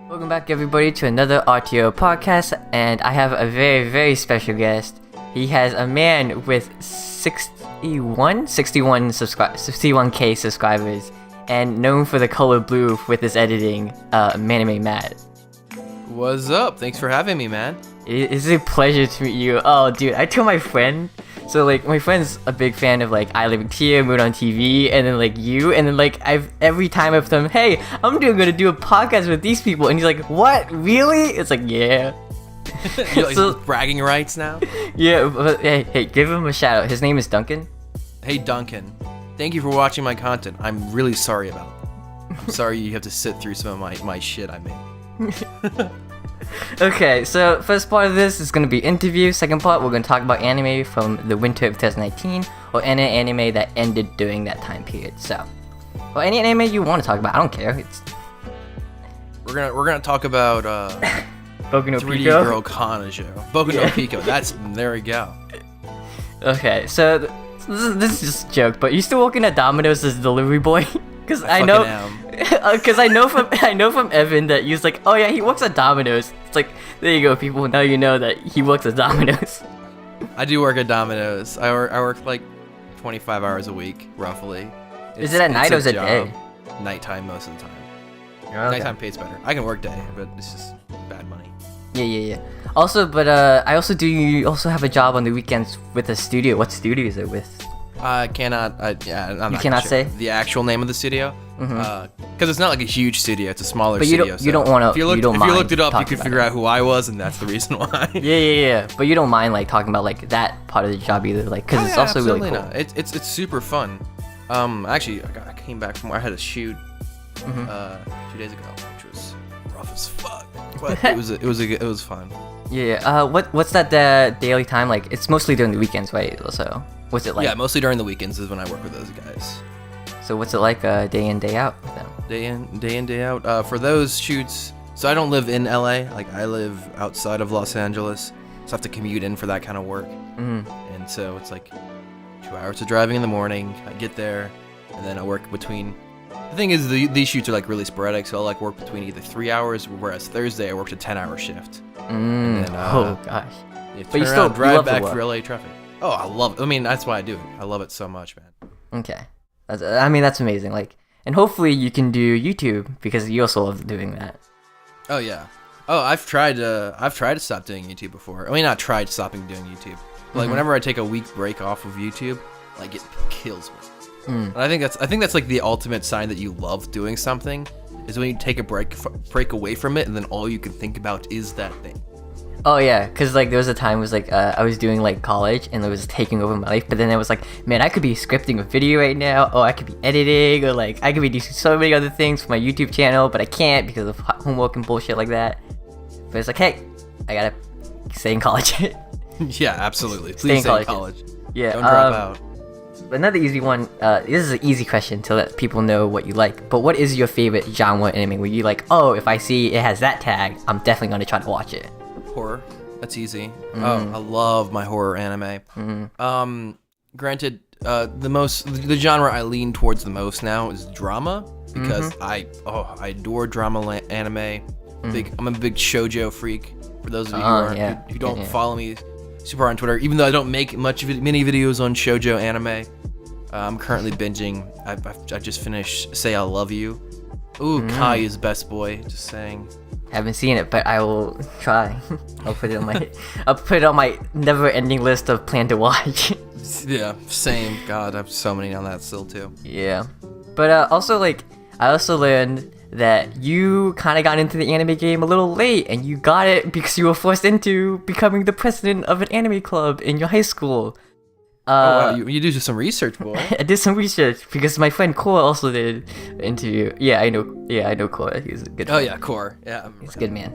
Welcome back, everybody, to another RTO podcast, and I have a very, very special guest. He has a man with 61K subscribers, and known for the color blue with his editing, Manime Matt. What's up? Thanks for having me, man. It's a pleasure to meet you. Oh, dude, I told my friend. So, my friend's a big fan of, BLVK, Mood on TV, and then, you, and then, every time I've told him, hey, I'm gonna do a podcast with these people, and he's like, what, really? It's like, yeah. You're so, bragging rights now? Yeah, but, hey, give him a shout out. His name is Duncan. Hey, Duncan. Thank you for watching my content. I'm really sorry about it. I'm sorry you have to sit through some of my shit I made. Okay, so first part of this is going to be interview. Second part, we're going to talk about anime from the winter of 2019, or any anime that ended during that time period. So, or any anime you want to talk about, I don't care. We're gonna talk about Boku no 3D Pico? Girl Kanajo. Boku no Pico. There we go. Okay, so this is just a joke, but you still working at Domino's as a delivery boy? Because I know from Evan that he was like, oh yeah, he works at Domino's. It's like, there you go, people. Now you know that he works at Domino's. I do work at Domino's. I work 25 hours a week, roughly. Is it at night or is it day? Nighttime most of the time. Okay. Nighttime pays better. I can work day, but it's just bad money. Yeah. Also, but I also have a job on the weekends with a studio. What studio is it with? I cannot. I'm you cannot say the actual name of the studio, because it's not like a huge studio. It's a smaller but studio. You don't want to. If you looked it up, you could figure out who I was, and that's the reason why. Yeah. But you don't mind talking about that part of the job either, because it's also really cool. Not. It's super fun. Actually, I came back from where I had a shoot 2 days ago, which was rough as fuck, but it was fun. Yeah. What's that daily time like? It's mostly during the weekends, right? Also. What's it like? Yeah, mostly during the weekends is when I work with those guys. So what's it like day in, day out with them? Day in, day out. For those shoots, so I don't live in LA. I live outside of Los Angeles, so I have to commute in for that kind of work. And so it's 2 hours of driving in the morning. I get there, and then I work between. The thing is, these shoots are really sporadic, so I'll work between either 3 hours, whereas Thursday I worked a 10-hour shift. And then, oh gosh. But you still drive back through LA traffic. Oh, I love it. I mean, that's why I do it. I love it so much, man. Okay. That's amazing. And hopefully you can do YouTube, because you also love doing that. Oh, yeah. Oh, I've tried to stop doing YouTube before. I mean, not tried stopping doing YouTube. But, whenever I take a week break off of YouTube, it kills me. And I think that's the ultimate sign that you love doing something, is when you take a break away from it, and then all you can think about is that thing. Oh yeah, because there was a time it was I was doing college, and it was taking over my life, but then I was man, I could be scripting a video right now, or I could be editing, or I could be doing so many other things for my YouTube channel, but I can't because of homework and bullshit like that. But it's hey, I gotta stay in college. Yeah, absolutely. Please stay in college. Yeah. Don't drop out. Another easy one, this is an easy question to let people know what you like, but what is your favorite genre anime where you oh, if I see it has that tag, I'm definitely gonna try to watch it? Horror. That's easy. Oh, I love my horror anime. Granted, the genre I lean towards the most now is drama, because I adore drama anime. I'm a big shoujo freak. For those of you who don't follow me super on Twitter, even though I don't make many videos on shoujo anime, I'm currently binging. I just finished Say I Love You. Ooh, Kai is best boy. Just saying. Haven't seen it, but I will try. I'll put it on my never-ending list of plan to watch. Yeah, same. God, I have so many on that still too. Yeah, but also I also learned that you kind of got into the anime game a little late, and you got it because you were forced into becoming the president of an anime club in your high school. Wow, you do some research, boy. I did some research because my friend Core also did an interview. Yeah, I know Core. He's a good friend. Oh yeah, Core. Yeah, he's a good man.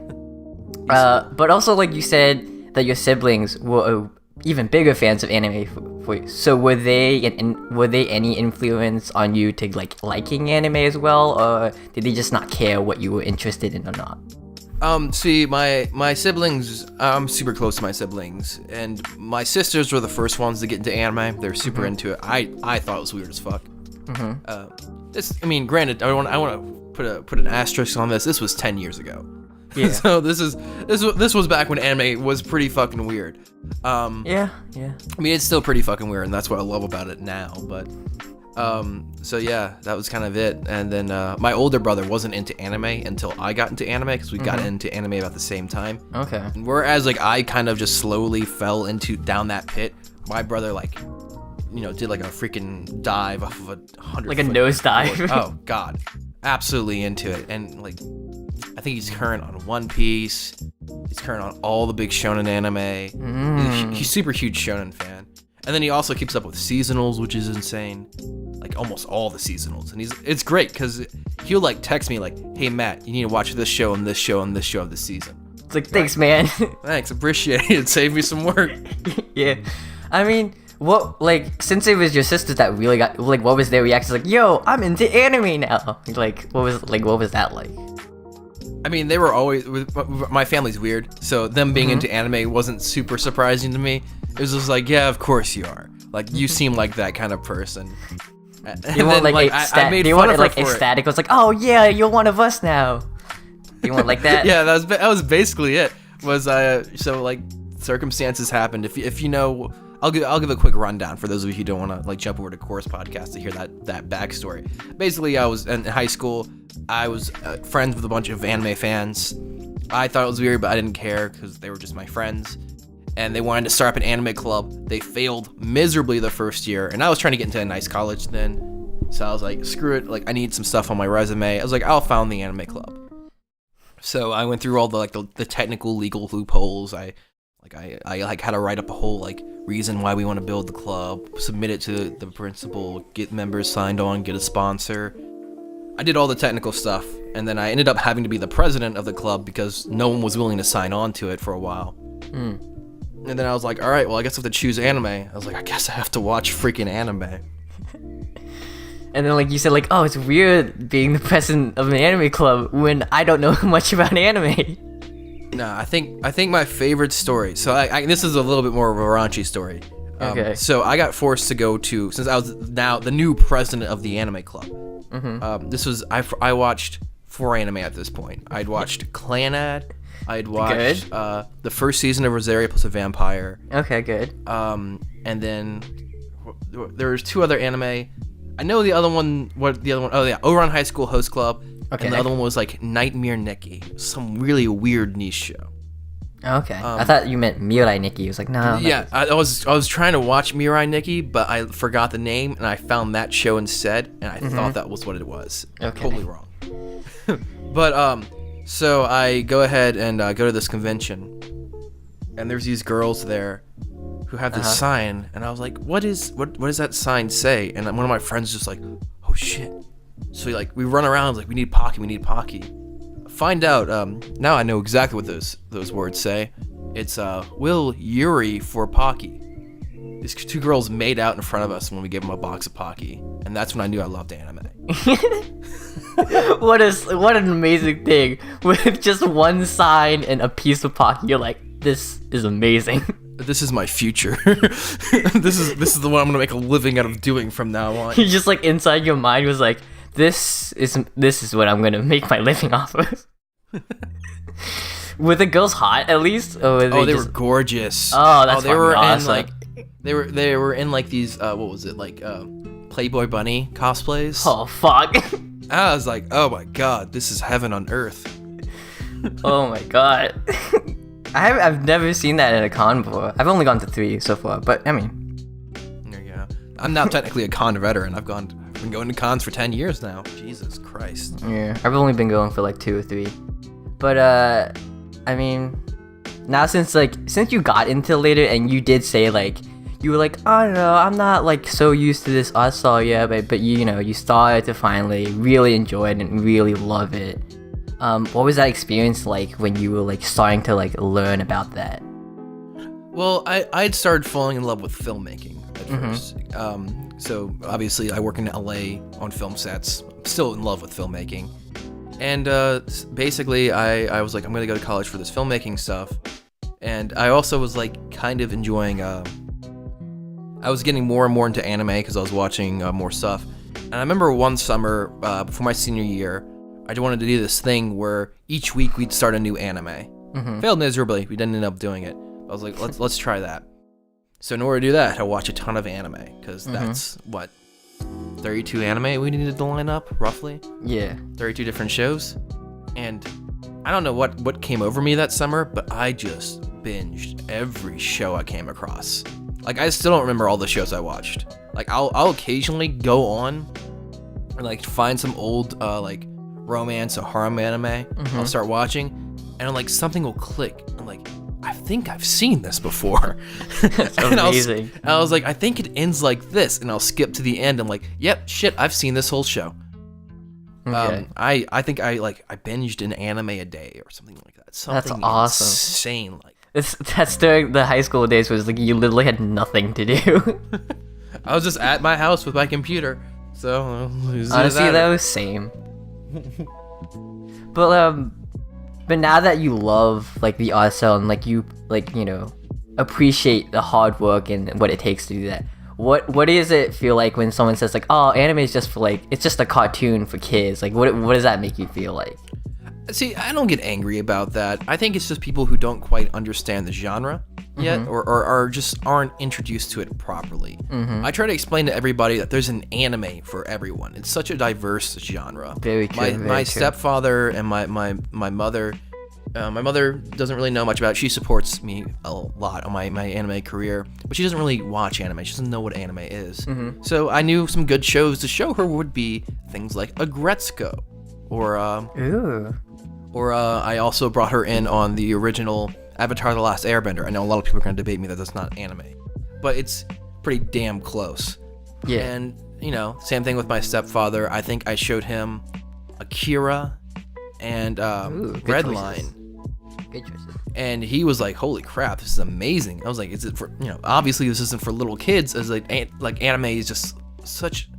But also, you said that your siblings were even bigger fans of anime for you. So were they any influence on you to liking anime as well, or did they just not care what you were interested in or not? See, my siblings, I'm super close to my siblings, and my sisters were the first ones to get into anime. They're super into it. I thought it was weird as fuck. Granted, I want to put an asterisk on this. This was 10 years ago. Yeah. So this was back when anime was pretty fucking weird. Yeah. I mean, it's still pretty fucking weird, and that's what I love about it now. But so yeah, that was kind of it. And then my older brother wasn't into anime until I got into anime, because we got into anime about the same time. Okay. And whereas like I kind of just slowly fell down that pit, my brother like, you know, did like a freaking dive off of a 100 Like a nose dive. Oh god, absolutely into it. And like, I think he's current on One Piece. He's current on all the big shonen anime. He's super huge shonen fan. And then he also keeps up with seasonals, which is insane. Like almost all the seasonals. And it's great because he'll like text me like, "Hey Matt, you need to watch this show and this show and this show of the season." It's like, thanks, man. Thanks, appreciate it. Save me some work. Yeah. I mean, what, like, since it was your sisters that really got, like, what was their reaction? Like, yo, I'm into anime now. Like, what was that like? I mean, they were always, my family's weird, so them being into anime wasn't super surprising to me. It was just like, yeah, of course you are. Like, you seem like that kind of person. You want like ecstatic? It was like, oh yeah, you're one of us now. You want like that? Yeah, that was basically it. So like circumstances happened. If you know, I'll give a quick rundown for those of you who don't want to like jump over to Course Podcast to hear that backstory. Basically, I was in high school. I was friends with a bunch of anime fans. I thought it was weird, but I didn't care because they were just my friends. And they wanted to start up an anime club. They failed miserably the first year, and I was trying to get into a nice college then. So I was like, screw it. Like, I need some stuff on my resume. I was like, I'll found the anime club. So I went through all the technical legal loopholes. I had to write up a whole like reason why we want to build the club, submit it to the principal, get members signed on, get a sponsor. I did all the technical stuff, and then I ended up having to be the president of the club because no one was willing to sign on to it for a while. And then I was like, all right, well, I guess I have to choose anime. I was like, I guess I have to watch freaking anime. And then, like, you said, like, oh, it's weird being the president of an anime club when I don't know much about anime. Nah, I think my favorite story. So this is a little bit more of a raunchy story. Okay. So I got forced to go to, since I was now the new president of the anime club. I watched 4 anime at this point. I'd watched Clanad. I'd watched the first season of Rosaria plus a Vampire. Okay, good. And then there was 2 other anime. I know the other one. What the other one? Oh yeah, Ouran High School Host Club. Okay. And the other one was like Nightmare Nikki, some really weird niche show. Okay. I thought you meant Mirai Nikki. It was like, no. Yeah, I was trying to watch Mirai Nikki, but I forgot the name, and I found that show instead, and I thought that was what it was. Okay. Totally wrong. But so I go ahead and go to this convention, and there's these girls there who have this sign, and I was like, what does that sign say? And one of my friends just like, oh shit. So we run around like, we need Pocky. Find out, now I know exactly what those words say. It's Will Yuri for Pocky. These 2 girls made out in front of us when we gave them a box of Pocky, and that's when I knew I loved anime. What an amazing thing. With just one sign and a piece of Pocky, you're like, this is amazing. This is my future. This is the one I'm gonna make a living out of doing from now on. You just like inside your mind was like, this is what I'm gonna make my living off of. Were the girls hot at least? Or they were gorgeous. Oh, that's they were awesome. in they were in like these what was it, like Playboy Bunny cosplays. Oh fuck. I was like, oh my god, this is heaven on earth. Oh my god. I've never seen that at a con before. I've only gone to 3 so far, but I mean, there you go. I'm now technically a con veteran. I've been going to cons for 10 years now. Jesus Christ. Yeah, I've only been going for like 2 or 3. But I mean, now since you got into later and you did say like, you were like, I don't know, I'm not like so used to this art style yet, but you started to finally really enjoy it and really love it. What was that experience like when you were like starting to like learn about that? Well, I'd started falling in love with filmmaking at first. So obviously I work in LA on film sets. I'm still in love with filmmaking. And basically I was like, I'm gonna go to college for this filmmaking stuff. And I also was like kind of enjoying, I was getting more and more into anime because I was watching more stuff. And I remember one summer before my senior year, I wanted to do this thing where each week we'd start a new anime. Failed miserably. We didn't end up doing it. I was like, let's try that. So in order to do that, I watch a ton of anime because that's what 32 anime we needed to line up roughly. Yeah. 32 different shows, and I don't know what came over me that summer, but I just binged every show I came across. Like, I still don't remember all the shows I watched. Like, I'll occasionally go on and like find some old like romance or harem anime. I'll start watching, and like something will click. I'm like, I think I've seen this before. That's amazing. I was like, I think it ends like this, and I'll skip to the end. I'm like, yep, shit, I've seen this whole show. Okay. I think I binged an anime a day or something like that. Something That's awesome. Insane. Like, that's during the high school days was like you literally had nothing to do. I was just at my house with my computer. So honestly, that was same. But now that you love like the art style and like you like, you know, appreciate the hard work and what it takes to do that, what does it feel like when someone says like, oh, anime is just for like, it's just a cartoon for kids? Like what does that make you feel like? See, I don't get angry about that. I think it's just people who don't quite understand the genre yet, or just aren't introduced to it properly. I try to explain to everybody that there's an anime for everyone. It's such a diverse genre. Very true. My stepfather and my mother. My mother doesn't really know much about it. She supports me a lot on my anime career, but she doesn't really watch anime. She doesn't know what anime is. So I knew some good shows to show her would be things like Agretzko, or I also brought her in on the original Avatar: The Last Airbender. I know a lot of people are going to debate me that that's not anime, but it's pretty damn close. Yeah. And, you know, same thing with my stepfather. I think I showed him Akira and Redline. Good choices. And he was like, holy crap, this is amazing. I was like, is it for, you know, obviously this isn't for little kids, as like anime is just such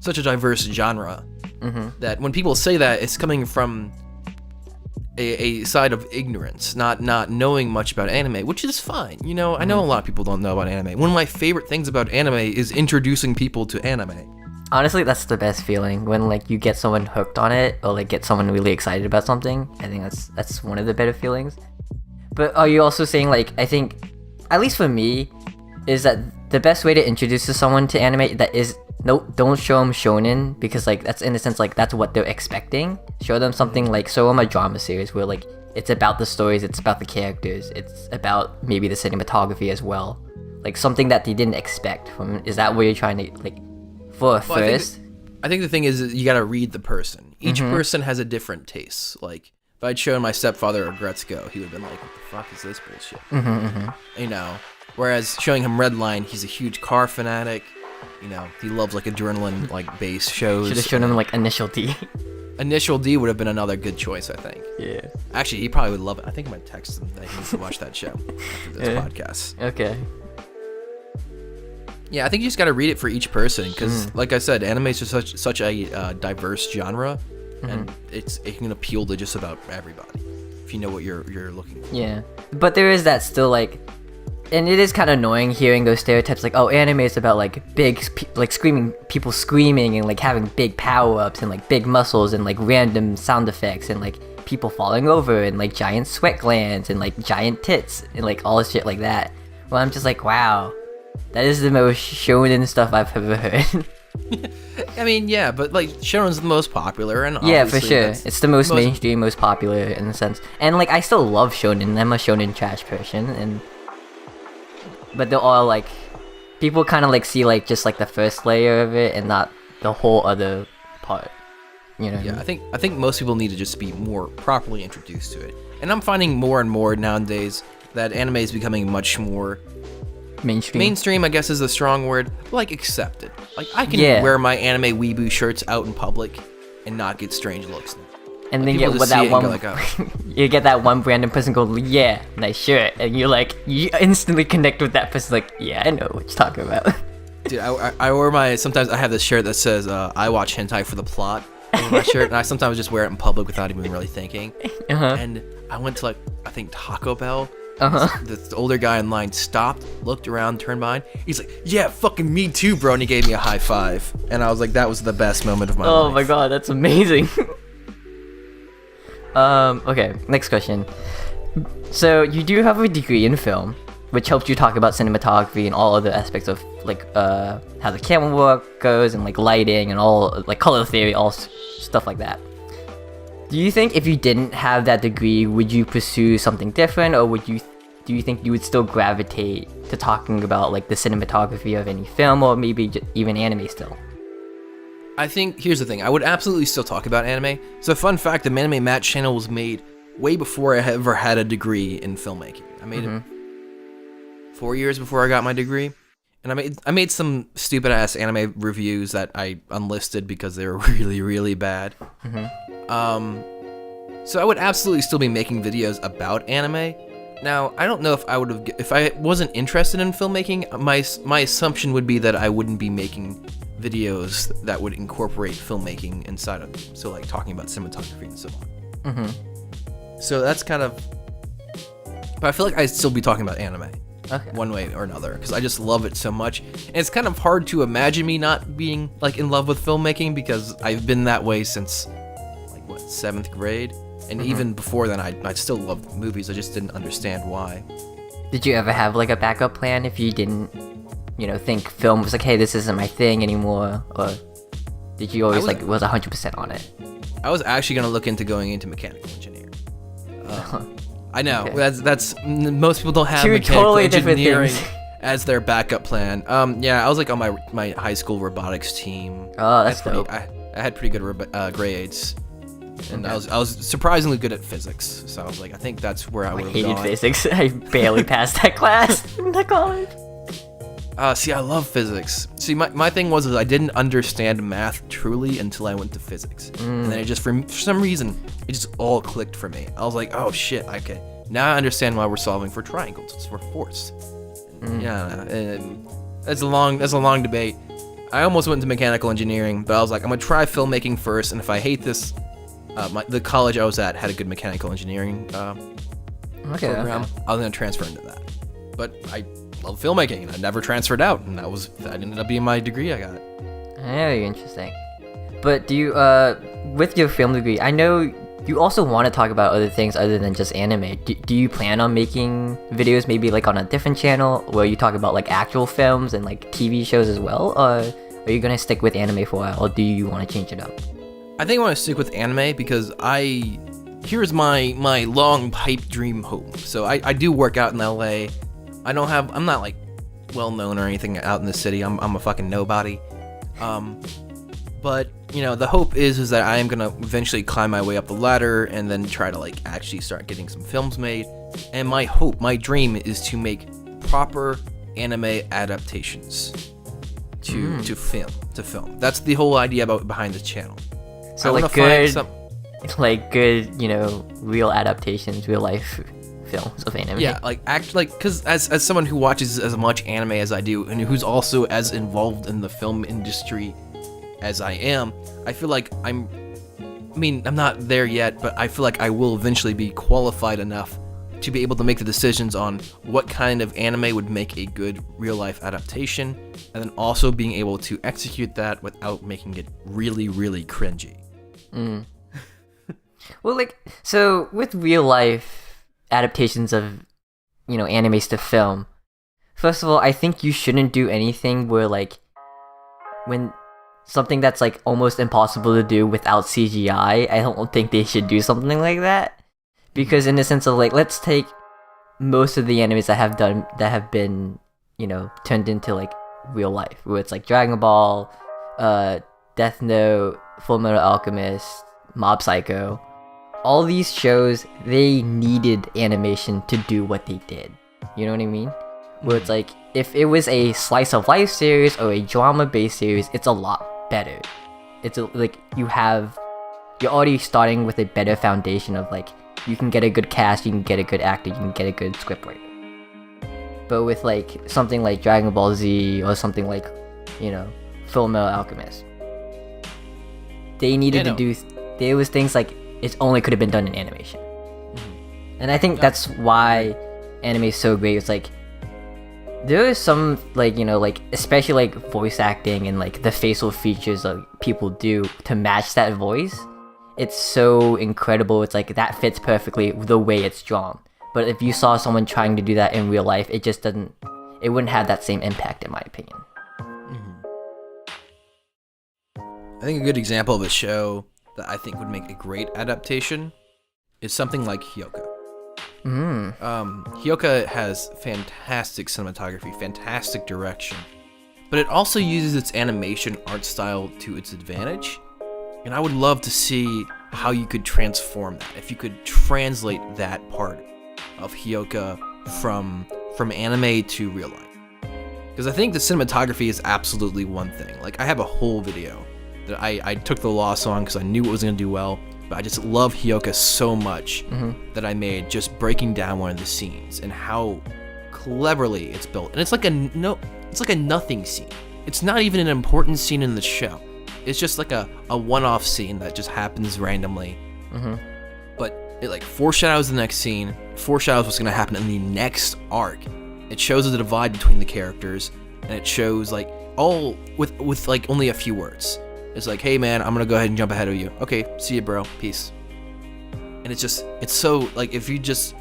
a diverse genre that when people say that, it's coming from a side of ignorance, not knowing much about anime, which is fine. You know, I know a lot of people don't know about anime. One of my favorite things about anime is introducing people to anime. Honestly, that's the best feeling, when like you get someone hooked on it or like get someone really excited about something. I think that's one of the better feelings. But are you also saying, like, I think, at least for me, is that the best way to introduce someone to anime that is, don't show them shonen, because like that's in a sense like that's what they're expecting. Show them something like, show them a drama series where like it's about the stories, it's about the characters, it's about maybe the cinematography as well, like something that they didn't expect from. Is that what you're trying to like for first? I think the thing is you got to read the person. Each person has a different taste. Like if I'd shown my stepfather Agretzko, he would have been like, what the fuck is this bullshit? You know, whereas showing him Redline, he's a huge car fanatic. You know, he loves like adrenaline like based shows. Should have shown him like Initial D. Initial D would have been another good choice, I think. Yeah. Actually, he probably would love it. I think I might text him that he needs to watch that show after this podcast. Okay. Yeah, I think you just got to read it for each person, because, like I said, anime is just such a diverse genre, and it can appeal to just about everybody if you know what you're looking for. Yeah, but there is that still like. And it is kind of annoying hearing those stereotypes like, oh, anime is about like big, like people screaming and like having big power-ups and like big muscles and like random sound effects and like people falling over and like giant sweat glands and like giant tits and like all this shit like that. Well, I'm just like, wow, that is the most shonen stuff I've ever heard. I mean, yeah, but like shonen's the most popular, and yeah, for sure, it's the most mainstream, most popular in a sense. And like I still love shonen. I'm a shonen trash person, but they're all like, people kind of like see like just like the first layer of it and not the whole other part, you know? Yeah, I think most people need to just be more properly introduced to it. And I'm finding more and more nowadays that anime is becoming much more mainstream, I guess is a strong word, like accepted. Like I can wear my anime weeboo shirts out in public and not get strange looks. And then get with that one, like, oh. You get that one random person go, yeah, nice shirt, and you instantly connect with that person, like, yeah, I know what you're talking about. Dude, I wear sometimes I have this shirt that says, I watch hentai for the plot, on my shirt, and I sometimes just wear it in public without even really thinking. And I went to, like, I think Taco Bell. The older guy in line stopped, looked around, turned behind. He's like, yeah, fucking me too, bro, and he gave me a high five. And I was like, that was the best moment of my life. Oh my god, that's amazing. Okay, next question. So you do have a degree in film, which helps you talk about cinematography and all other aspects of like how the camera work goes and like lighting and all like color theory, all stuff like that. Do you think if you didn't have that degree, would you pursue something different, or do you think you would still gravitate to talking about like the cinematography of any film, or maybe even anime still? I think, here's the thing, I would absolutely still talk about anime. So fun fact, the Manime Matt channel was made way before I ever had a degree in filmmaking. I made it 4 years before I got my degree. And I made some stupid ass anime reviews that I unlisted because they were really, really bad. So I would absolutely still be making videos about anime. Now, I don't know if I would have, if I wasn't interested in filmmaking, my assumption would be that I wouldn't be making videos that would incorporate filmmaking inside of them. So like talking about cinematography and so on. So that's kind of, but I feel like I'd still be talking about anime. Okay. One way or another, because I just love it so much. And it's kind of hard to imagine me not being like in love with filmmaking, because I've been that way since like what, 7th grade, and even before then I still loved movies. I just didn't understand why. Did you ever have like a backup plan if you didn't, think film was like, hey, this isn't my thing anymore, or did you always was 100% on it? I was actually gonna look into going into mechanical engineering. I know, that's most people don't have Two mechanical totally different engineering things. as their backup plan. Yeah, I was like on my high school robotics team. Oh, that's dope. I had pretty good grades, and I was surprisingly good at physics. So I was like, I think that's where I would have gone. I hated physics. I barely passed that class in the college. See, I love physics. See, my thing was I didn't understand math truly until I went to physics. And then it just, for some reason, it just all clicked for me. I was like, oh shit, okay. Now I understand why we're solving for triangles. It's for force. Yeah, that's a long debate. I almost went into mechanical engineering, but I was like, I'm gonna try filmmaking first, and if I hate this, the college I was at had a good mechanical engineering program. Okay. I was gonna transfer into that. But I love filmmaking, and I never transferred out, and that ended up being my degree I got. Very interesting. But do you, with your film degree, I know you also want to talk about other things other than just anime. Do you plan on making videos maybe like on a different channel where you talk about like actual films and like TV shows as well? Or are you gonna stick with anime for a while, or do you want to change it up? I think I want to stick with anime because here's my long pipe dream home. So I do work out in LA. I'm not like well known or anything out in the city. I'm a fucking nobody. But the hope is that I am gonna eventually climb my way up the ladder and then try to like actually start getting some films made. And my dream is to make proper anime adaptations to film. That's the whole idea behind the channel. So like good, real adaptations, real life films of anime. Yeah, because as someone who watches as much anime as I do, and who's also as involved in the film industry as I am, I feel like I'm not there yet, but I feel like I will eventually be qualified enough to be able to make the decisions on what kind of anime would make a good real life adaptation, and then also being able to execute that without making it really, really cringy. Well, so with real life adaptations of, animes to film, first of all, I think you shouldn't do anything where when something that's almost impossible to do without CGI, I don't think they should do something like that. Because in the sense of let's take most of the animes that have been, turned into real life, where it's Dragon Ball, Death Note, Fullmetal Alchemist, Mob Psycho. All these shows, they needed animation to do what they did. You know what I mean? Where it's if it was a slice of life series or a drama based series, it's a lot better. It's you're already starting with a better foundation of you can get a good cast, you can get a good actor, you can get a good scriptwriter. But with something like Dragon Ball Z or something Fullmetal Alchemist, they needed to do. There was things it only could have been done in animation, and I think that's why anime is so great. It's there is some especially voice acting and the facial features people do to match that voice. it's so incredible. It's like that fits perfectly the way it's drawn. But if you saw someone trying to do that in real life, it just doesn't. It wouldn't have that same impact, in my opinion. I think a good example of a show that I think would make a great adaptation is something like Hyoka. Hyoka has fantastic cinematography, fantastic direction, but it also uses its animation art style to its advantage. And I would love to see how you could transform that, if you could translate that part of Hyoka from anime to real life. Because I think the cinematography is absolutely one thing. Like, I have a whole video that I took the loss on because I knew it was going to do well, but I just love Hyoka so much that I made just breaking down one of the scenes and how cleverly it's built. And it's like a nothing scene. It's not even an important scene in the show. It's just like a one-off scene that just happens randomly. But it like foreshadows the next scene, foreshadows what's going to happen in the next arc. It shows the divide between the characters, and it shows like all with like only a few words. It's like, hey man, I'm gonna go ahead and jump ahead of you. Okay, see you, bro. Peace. And it's so like, if you just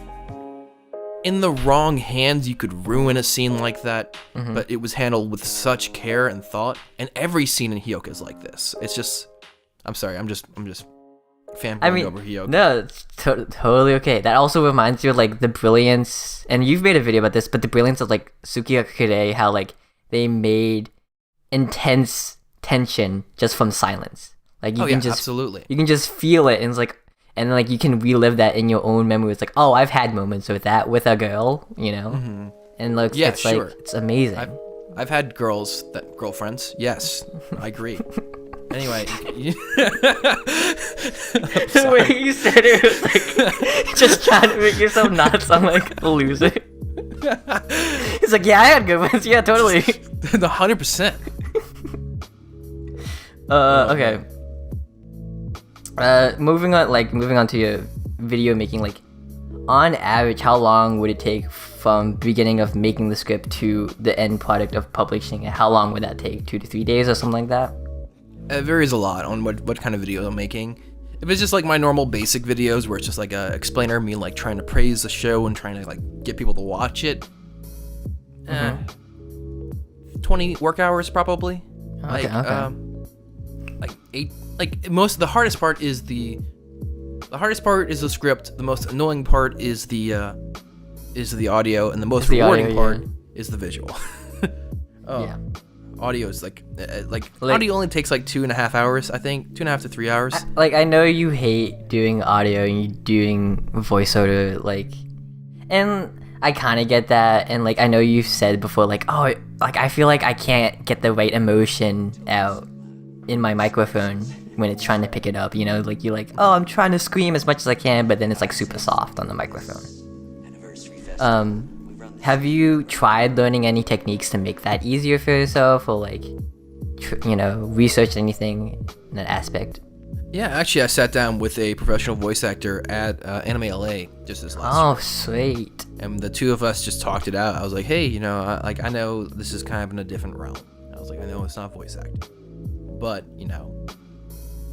in the wrong hands, you could ruin a scene like that. But it was handled with such care and thought. And every scene in Hyoka is like this. It's just, I'm sorry, I'm just fanboying over Hyoka. No, it's totally okay. That also reminds you of like the brilliance, and you've made a video about this, but the brilliance of like Tsukiya Kure, how like they made intense tension just from silence. Like you can just absolutely. You can just feel it, and it's like, and like you can relive that in your own memory. It's like, oh, I've had moments with that with a girl, you know. And like, it's sure. Like it's amazing. I've had girlfriends. Yes, I agree. Anyway, the way you said it was like just trying to make yourself not sound like a loser. He's like, yeah, I had good ones. Yeah, totally. 100%. Okay. Moving on to your video making, like, on average, how long would it take from beginning of making the script to the end product of publishing it? How long would that take? 2 to 3 days or something like that? It varies a lot on what kind of video I'm making. If it's just like my normal basic videos where it's just like a explainer, me like trying to praise the show and trying to like get people to watch it, 20 work hours probably. Okay. Like 8. Like most, the hardest part is the script. The most annoying part is the audio, and the most rewarding part is the visual. Yeah. Audio is like audio only takes like 2.5 hours, I think, 2.5 to 3 hours. I know you hate doing audio and you doing voiceover, like, and I kind of get that, and like I know you've said before, like, oh, like I feel like I can't get the right emotion out in my microphone when it's trying to pick it up, you know, like you're like, oh, I'm trying to scream as much as I can, but then it's like super soft on the microphone. Have you tried learning any techniques to make that easier for yourself, or like, research anything in that aspect? Yeah, actually, I sat down with a professional voice actor at Anime LA just this last Oh, week. sweet. And the two of us just talked it out. I was like, hey, I know this is kind of in a different realm. I was like, I know it's not voice acting, but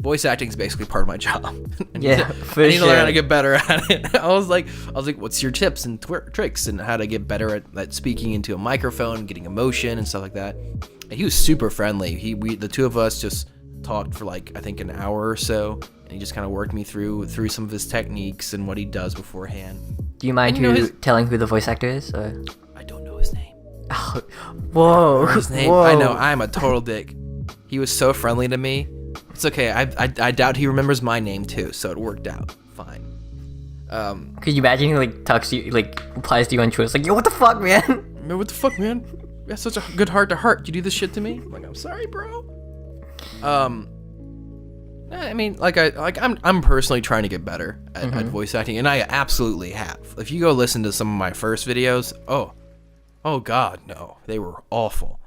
voice acting is basically part of my job. Yeah, for I need sure. to learn how to get better at it. I was like, what's your tips and tricks and how to get better at speaking into a microphone, getting emotion and stuff like that. And he was super friendly. The two of us just talked for like, I think, an hour or so, and he just kind of worked me through some of his techniques and what he does beforehand. Do you mind telling who the voice actor is? Or? I don't know his name. Oh, whoa. His name. Whoa. I know. I'm a total dick. He was so friendly to me. It's okay. I doubt he remembers my name too, so it worked out fine. Could you imagine he like talks to you, like replies to you on Twitter? It's like, yo, what the fuck, man? Man, what the fuck, man? You have such a good heart to heart. You do this shit to me? I'm like, I'm sorry, bro. I mean, I'm personally trying to get better at voice acting, and I absolutely have. If you go listen to some of my first videos, oh god, no, they were awful.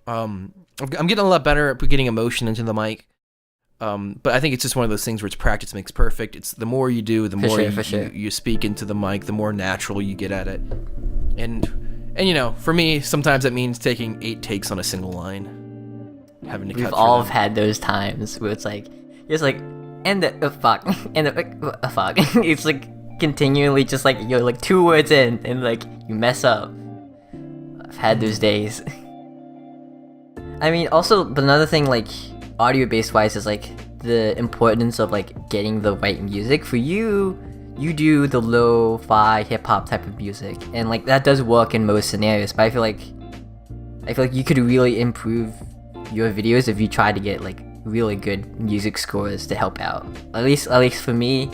I'm getting a lot better at getting emotion into the mic. But I think it's just one of those things where it's practice makes perfect. It's the more you do, the more you speak into the mic, the more natural you get at it. And for me, sometimes that means taking 8 takes on a single line. Having to We've all had those times where it's like and the fuck, and the fuck. It's like continually just like you're like 2 words in and like you mess up. I've had those days. I mean, also another thing like audio based wise is like the importance of like getting the right music. For you do the lo-fi hip hop type of music, and like that does work in most scenarios. But I feel like you could really improve your videos if you try to get like really good music scores to help out. At least for me,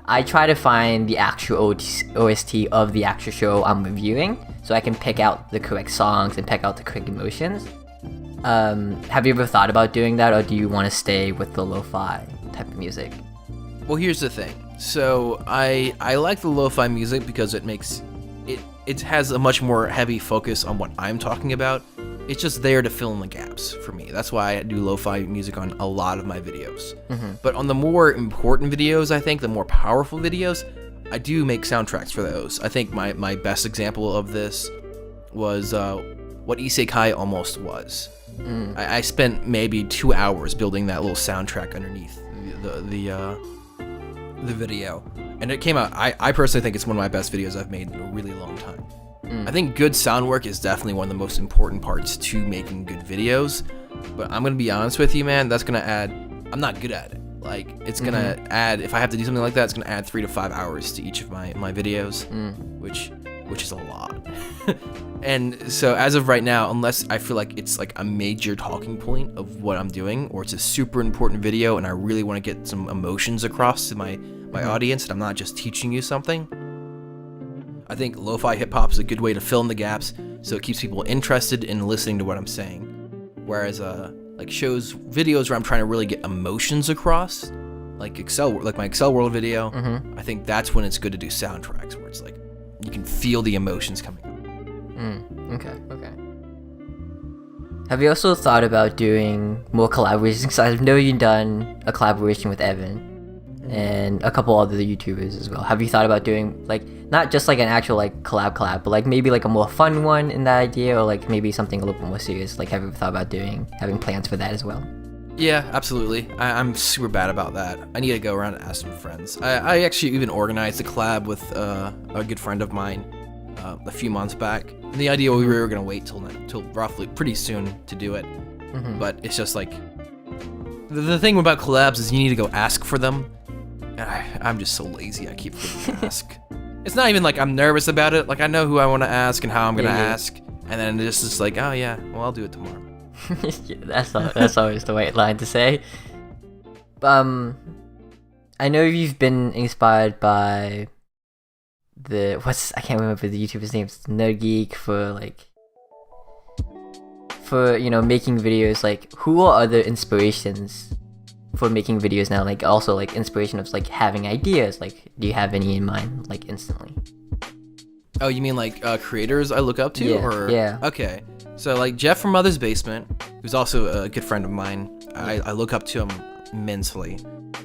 I try to find the actual OST of the actual show I'm reviewing, so I can pick out the correct songs and pick out the correct emotions. Have you ever thought about doing that, or do you want to stay with the lo-fi type of music? Well, here's the thing. So I like the lo-fi music because it has a much more heavy focus on what I'm talking about. It's just there to fill in the gaps for me. That's why I do lo-fi music on a lot of my videos. But on the more important videos, I think, the more powerful videos, I do make soundtracks for those. I think my best example of this was what Isekai almost was. I spent maybe 2 hours building that little soundtrack underneath the video, and it came out. I personally think it's one of my best videos I've made in a really long time. I think good sound work is definitely one of the most important parts to making good videos, but I'm gonna be honest with you, man, that's gonna add, I'm not good at it. Like, it's gonna add, if I have to do something like that, it's gonna add 3 to 5 hours to each of my videos, which is a lot. And so as of right now, unless I feel like it's like a major talking point of what I'm doing, or it's a super important video and I really want to get some emotions across to my audience, and I'm not just teaching you something, I think lo-fi hip-hop is a good way to fill in the gaps, so it keeps people interested in listening to what I'm saying. Whereas like videos where I'm trying to really get emotions across, like my Excel World video, I think that's when it's good to do soundtracks, where it's like you can feel the emotions coming out. Okay. Have you also thought about doing more collaborations? Because I know you've done a collaboration with Evan and a couple other YouTubers as well. Have you thought about doing like not just like an actual like collab, but like maybe like a more fun one in that idea, or like maybe something a little bit more serious? Like, have you thought about having plans for that as well? Yeah, absolutely. I'm super bad about that. I need to go around and ask some friends. I actually even organized a collab with a good friend of mine a few months back. And the idea we were gonna wait till roughly pretty soon to do it, but it's just like the thing about collabs is you need to go ask for them. And I'm just so lazy. I keep forgetting to ask. It's not even like I'm nervous about it. Like, I know who I want to ask and how I'm gonna ask, and then it's just like, oh yeah, well, I'll do it tomorrow. Yeah, that's always the right line to say. I know you've been inspired by I can't remember the YouTuber's name. It's Nerd Geek for making videos. Like, who are other inspirations for making videos now? Like, also like inspiration of like having ideas. Like, do you have any in mind like instantly? Oh, you mean like creators I look up to? Yeah. Okay. So like Jeff from Mother's Basement, who's also a good friend of mine. I look up to him immensely.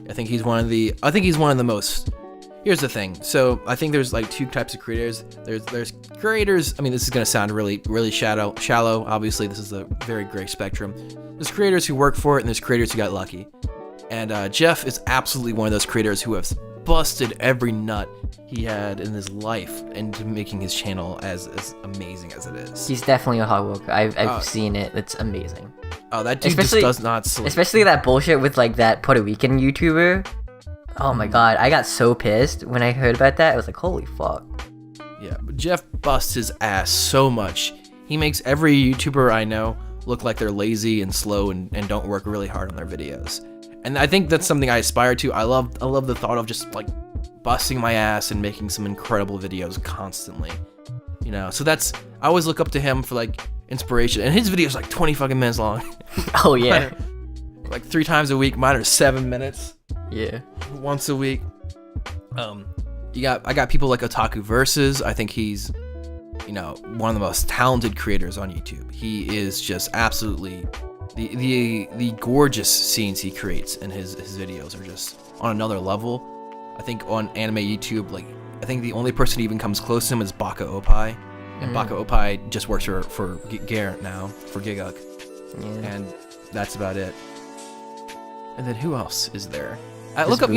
I think he's one of the most. Here's the thing. So I think there's like 2 types of creators. There's creators. I mean, this is gonna sound really shallow. Obviously, this is a very gray spectrum. There's creators who work for it, and there's creators who got lucky. And Jeff is absolutely one of those creators who has busted every nut he had in his life into making his channel as amazing as it is. He's definitely a hard worker. I've seen it. It's amazing. Oh, that dude just does not sleep. Especially that bullshit with like that Puerto Rican YouTuber. Oh my god, I got so pissed when I heard about that. I was like, holy fuck. Yeah, but Jeff busts his ass so much. He makes every YouTuber I know look like they're lazy and slow and don't work really hard on their videos. And I think that's something I aspire to. I love the thought of just like busting my ass and making some incredible videos constantly. You know, so I always look up to him for like inspiration. And his videos are like 20 fucking minutes long. Oh yeah. Like 3 times a week. Mine are 7 minutes. Yeah. Once a week. I got people like Otaku Versus. I think he's, one of the most talented creators on YouTube. He is just absolutely the gorgeous scenes he creates in his videos are just on another level. I think on anime YouTube, like, I think the only person who even comes close to him is Baka Oppai. And Baka Oppai just works for Garrett now, for Giguk. Yeah. And that's about it. And then who else is there? I look up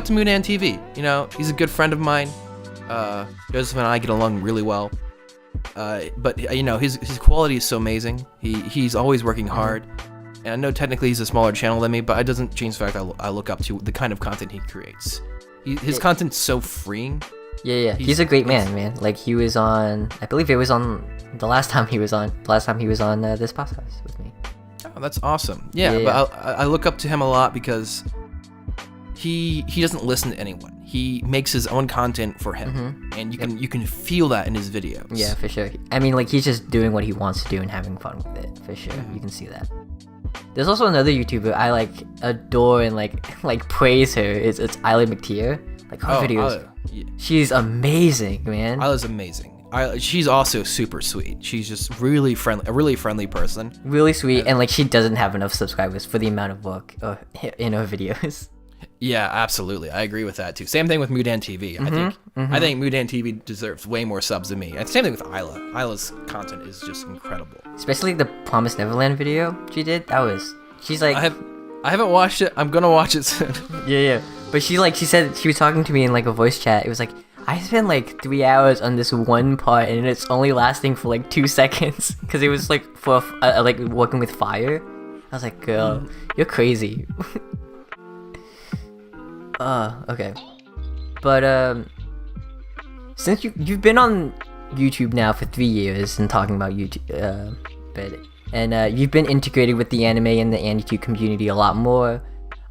to Mudan TV. You know, he's a good friend of mine. Joseph and I get along really well. But you know, his quality is so amazing. He's always working hard. And I know technically he's a smaller channel than me, but it doesn't change the fact I look up to the kind of content he creates. His content's so freeing. Yeah. He's a great man. Like he was on, I believe it was on the last time he was on this podcast with me. Oh, that's awesome. Yeah. But I look up to him a lot because he doesn't listen to anyone. He makes his own content for him, and you can feel that in his videos. Yeah, for sure. I mean, like he's just doing what he wants to do and having fun with it. For sure, you can see that. There's also another YouTuber I like adore and like praise her. It's Isla McTeer. Like her videos, she's amazing, man. Isla's amazing. She's also super sweet. She's just really friendly, a really friendly person. Really sweet, and like she doesn't have enough subscribers for the amount of work in her videos. Yeah, absolutely. I agree with that too. Same thing with Mudan TV. I think Mudan TV deserves way more subs than me. And same thing with Isla. Isla's content is just incredible. Especially the Promised Neverland video she did. She's like, I haven't watched it. I'm gonna watch it soon. Yeah. But she said she was talking to me in like a voice chat. It was like, I spent like 3 hours on this one part and it's only lasting for like 2 seconds because it was like for like working with fire. I was like, girl, you're crazy. Okay. But since you've been on YouTube now for 3 years and talking about YouTube, and you've been integrated with the anime and the Anime community a lot more.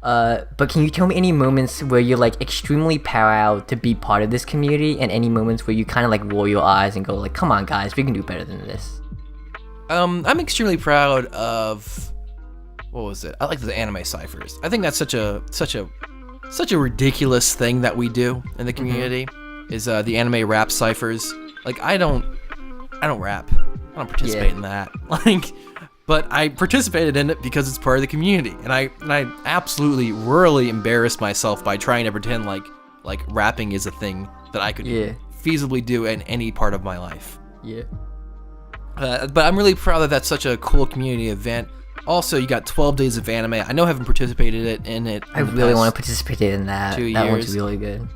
But can you tell me any moments where you're like extremely proud to be part of this community, and any moments where you kind of like roll your eyes and go like, "Come on, guys, we can do better than this." I'm extremely proud of what was it? I like the anime ciphers. I think that's such a ridiculous thing that we do in the community. Is the anime rap ciphers. Like I don't rap. I don't participate in that. But I participated in it because it's part of the community, and I absolutely royally embarrassed myself by trying to pretend like rapping is a thing that I could feasibly do in any part of my life. Yeah. But I'm really proud that that's such a cool community event. Also, you got 12 days of anime. I know I haven't participated in it. I really want to participate in that. 2 years. That one's really good.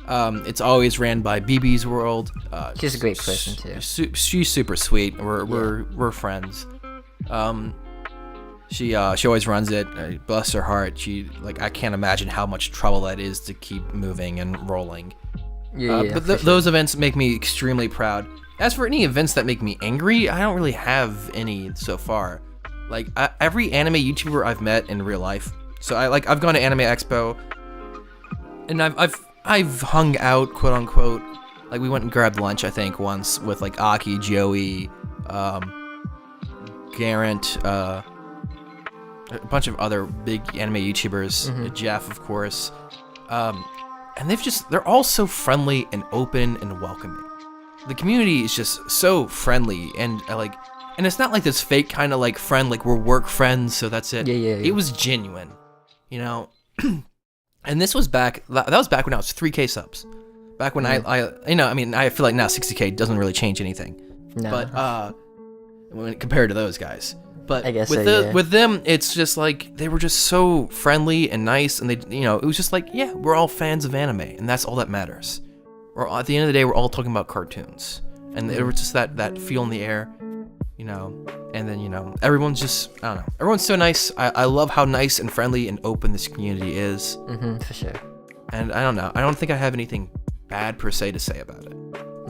It's always ran by BB's World. She's a great person too. She's super sweet. We're friends. She always runs it. Bless her heart. I can't imagine how much trouble that is to keep moving and rolling. But those events make me extremely proud. As for any events that make me angry, I don't really have any so far. Like every anime YouTuber I've met in real life. So I've gone to Anime Expo, and I've hung out, quote unquote. Like we went and grabbed lunch, I think, once with like Aki, Joey, Garant, a bunch of other big anime YouTubers, Jeff, of course. And they're all so friendly and open and welcoming. The community is just so friendly and and it's not like this fake kind of like friend, like we're work friends, so that's it. Yeah. It was genuine, you know. And this was back when I was 3K subs. Back when I feel like now 60K doesn't really change anything. No. But when compared to those guys. But I guess with them, it's just like they were just so friendly and nice, and it was just like, yeah, we're all fans of anime, and that's all that matters. Or at the end of the day, we're all talking about cartoons, and it was just that feel in the air, and then everyone's just, I don't know, everyone's so nice. I love how nice and friendly and open this community is. For sure. And I don't know, I don't think I have anything bad per se to say about it.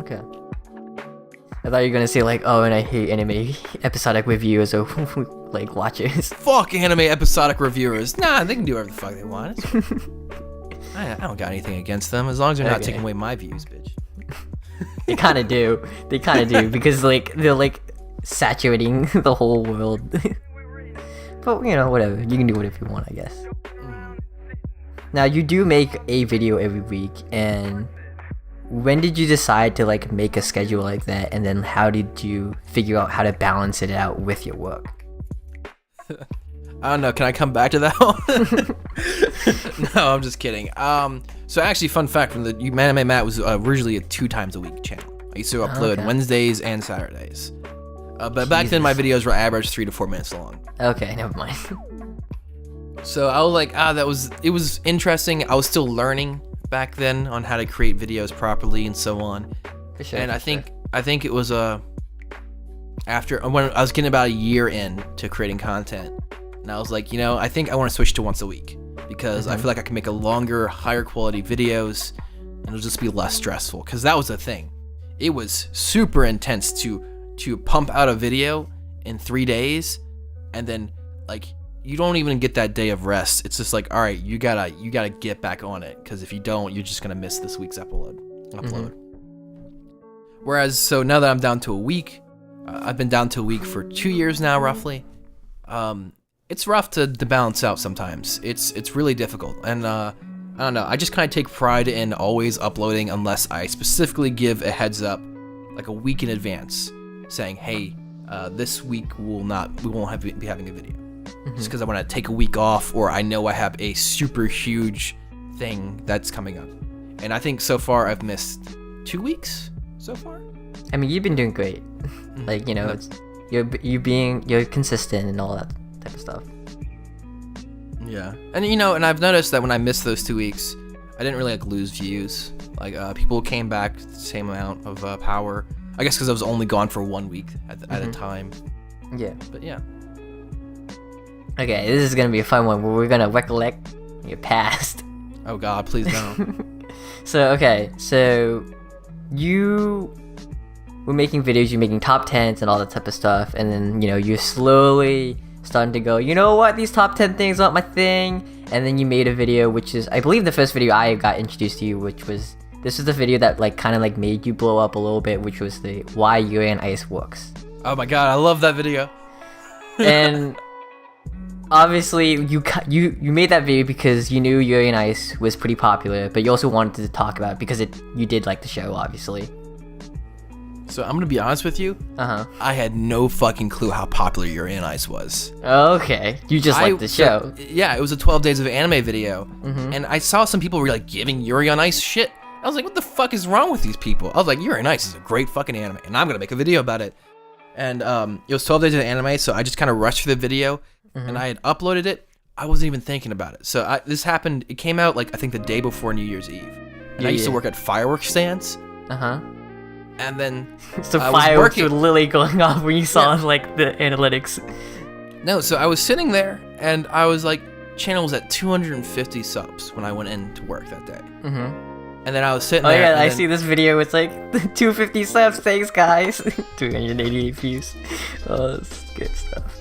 Okay. I thought you were gonna say like, oh, and I hate anime episodic reviewers or like watchers. Fuck anime episodic reviewers. Nah, they can do whatever the fuck they want. I don't got anything against them as long as they're not taking away my views, bitch. They kind of do. Because like they're like saturating the whole world. But whatever. You can do whatever you want, I guess. Now you do make a video every week, and when did you decide to like make a schedule like that, and then how did you figure out how to balance it out with your work? I don't know, can I come back to that one? No, I'm just kidding. So actually, fun fact, from the Manime Matt was originally a 2 times a week channel. I used to upload Wednesdays and Saturdays. But back then my videos were average 3 to 4 minutes long. Okay, never mind. So I was like, it was interesting. I was still learning back then on how to create videos properly and so on. For sure. And I think it was after when I was getting about a year in to creating content, and I was like, I think I want to switch to once a week because I feel like I can make a longer, higher quality videos, and it'll just be less stressful. Because that was the thing, it was super intense to pump out a video in 3 days, and then like you don't even get that day of rest. It's just like, all right, you gotta get back on it, because if you don't, you're just gonna miss this week's upload. Whereas, so now that I'm down to a week, I've been down to a week for 2 years now, roughly. It's rough to balance out sometimes. It's really difficult, and I don't know. I just kind of take pride in always uploading unless I specifically give a heads up, like a week in advance, saying, hey, this week we won't be having a video. Just because I want to take a week off, or I know I have a super huge thing that's coming up. And I think so far I've missed 2 weeks so far. I mean, you've been doing great. Like, it's you're consistent and all that type of stuff. Yeah. And and I've noticed that when I missed those 2 weeks, I didn't really like lose views. Like people came back the same amount of power. I guess because I was only gone for 1 week at a time. Yeah. But yeah. Okay, this is gonna be a fun one where we're gonna recollect your past. Oh God, please don't. So you were making videos, you're making top 10s and all that type of stuff, and then you're slowly starting to go, you know what, these top 10 things aren't my thing, and then you made a video, which is, I believe, the first video I got introduced to you, this is the video that kind of made you blow up a little bit, which was the why Yuri and Ice works. Oh my God, I love that video. And obviously you made that video because you knew Yuri and Ice was pretty popular, but you also wanted to talk about it because you did like the show, obviously. So I'm gonna be honest with you. I had no fucking clue how popular Yuri on Ice was. Okay, you just liked the show. Yeah, it was a 12 Days of Anime video, and I saw some people were giving Yuri on Ice shit. I was like, what the fuck is wrong with these people? I was like, Yuri on Ice is a great fucking anime, and I'm gonna make a video about it. And it was 12 Days of Anime, so I just kind of rushed through the video, and I had uploaded it. I wasn't even thinking about it. So this happened. It came out I think the day before New Year's Eve, and I used to work at fireworks stands. And then so fireworks were literally going off when you saw the analytics. No, so I was sitting there and I was channel was at 250 subs when I went in to work that day. And then I was sitting there. Oh yeah, I see this video. It's 250 subs. Thanks, guys. 288 views. Oh, that's good stuff.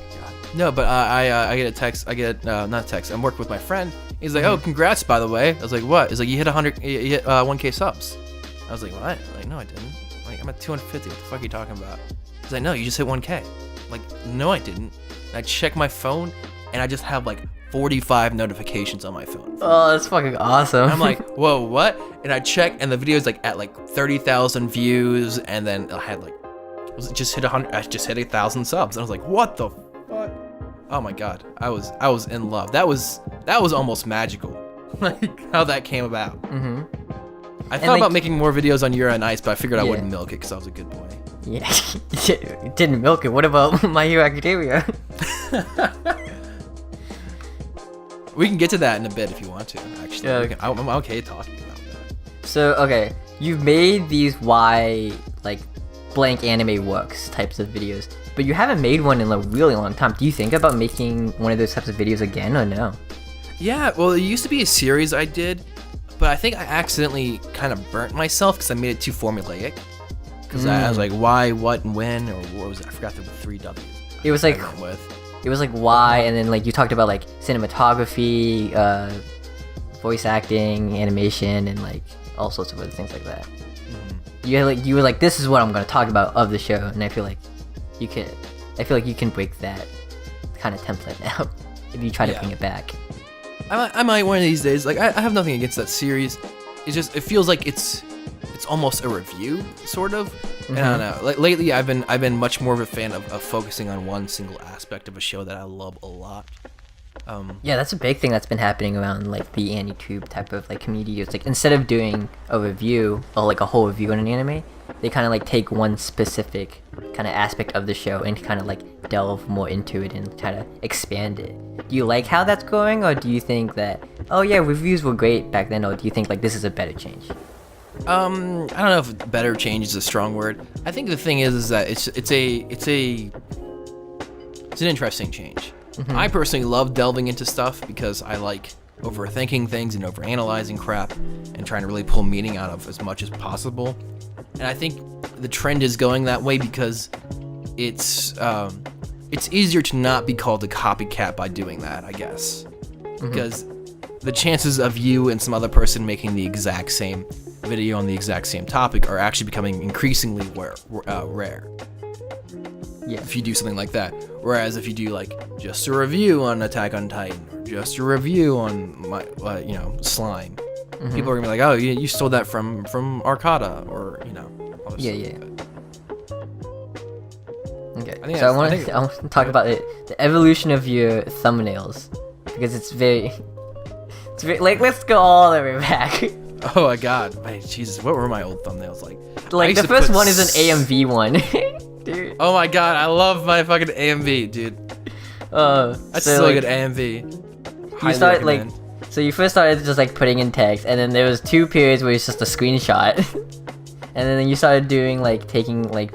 No, but I get a text. I get not a text. I'm working with my friend. He's like, "Oh, congrats, by the way." I was like, "What?" He's like, "You hit 1K subs." I was like, "What?" I'm like, "No, I didn't. I'm at 250. What the fuck are you talking about?" He's like, "No, you just hit 1K." I'm like, "No, I didn't." And I check my phone, and I just have 45 notifications on my phone. Oh, that's fucking awesome. And I'm like, "Whoa, what?" And I check, and the video's at 30,000 views, and then I had just hit 100. I just hit 1,000 subs, and I was like, "What the fuck?" Oh my God, I was in love. That was almost magical, how that came about. I thought about making more videos on Yuri on Ice, but I figured I wouldn't milk it because I was a good boy. Yeah, you didn't milk it. What about My Hero Academia? We can get to that in a bit if you want to. Actually, yeah. I'm okay talking about that. So okay, you've made these blank anime works types of videos, but you haven't made one in a really long time. Do you think about making one of those types of videos again or no? Yeah, well, it used to be a series I did, but I think I accidentally kind of burnt myself because I made it too formulaic. Because I was like, why, what, and when, or what was it? I forgot the 3 W's. It was why, and then you talked about cinematography, voice acting, animation, and all sorts of other things like that. You were like, this is what I'm gonna talk about of the show, and I feel like you can break that kind of template now if you try to bring it back. I might one of these days. I have nothing against that series. It's just it feels like it's almost a review, sort of. And I don't know. Lately, I've been much more of a fan of focusing on one single aspect of a show that I love a lot. Yeah, that's a big thing that's been happening around the AniTube type of community. It's instead of doing a review or a whole review on an anime, they kind of take one specific kind of aspect of the show and kind of like delve more into it and try to expand it. Do you like how that's going, or do you think that, oh yeah, reviews were great back then, or do you think like this is a better change? I don't know if better change is a strong word. I think the thing is that it's an interesting change. I personally love delving into stuff because I like overthinking things and overanalyzing crap and trying to really pull meaning out of as much as possible. And I think the trend is going that way because it's easier to not be called a copycat by doing that, I guess. Because the chances of you and some other person making the exact same video on the exact same topic are actually becoming increasingly rare. Yeah. If you do something like that. Whereas if you do like just a review on Attack on Titan or just a review on my slime, people are gonna be like, oh, you stole that from Arcata, or all this Yeah. stuff. Okay. So I want to talk about the evolution of your thumbnails, because it's very like, let's go all the way back. Oh my god, Jesus, what were my old thumbnails like? Like the first one is an AMV one. Dude. Oh my god, I love my fucking AMV, dude. That's so good AMV. You started like, so you first started just like putting in text, and then there was 2 periods where it's just a screenshot, and then you started doing like taking like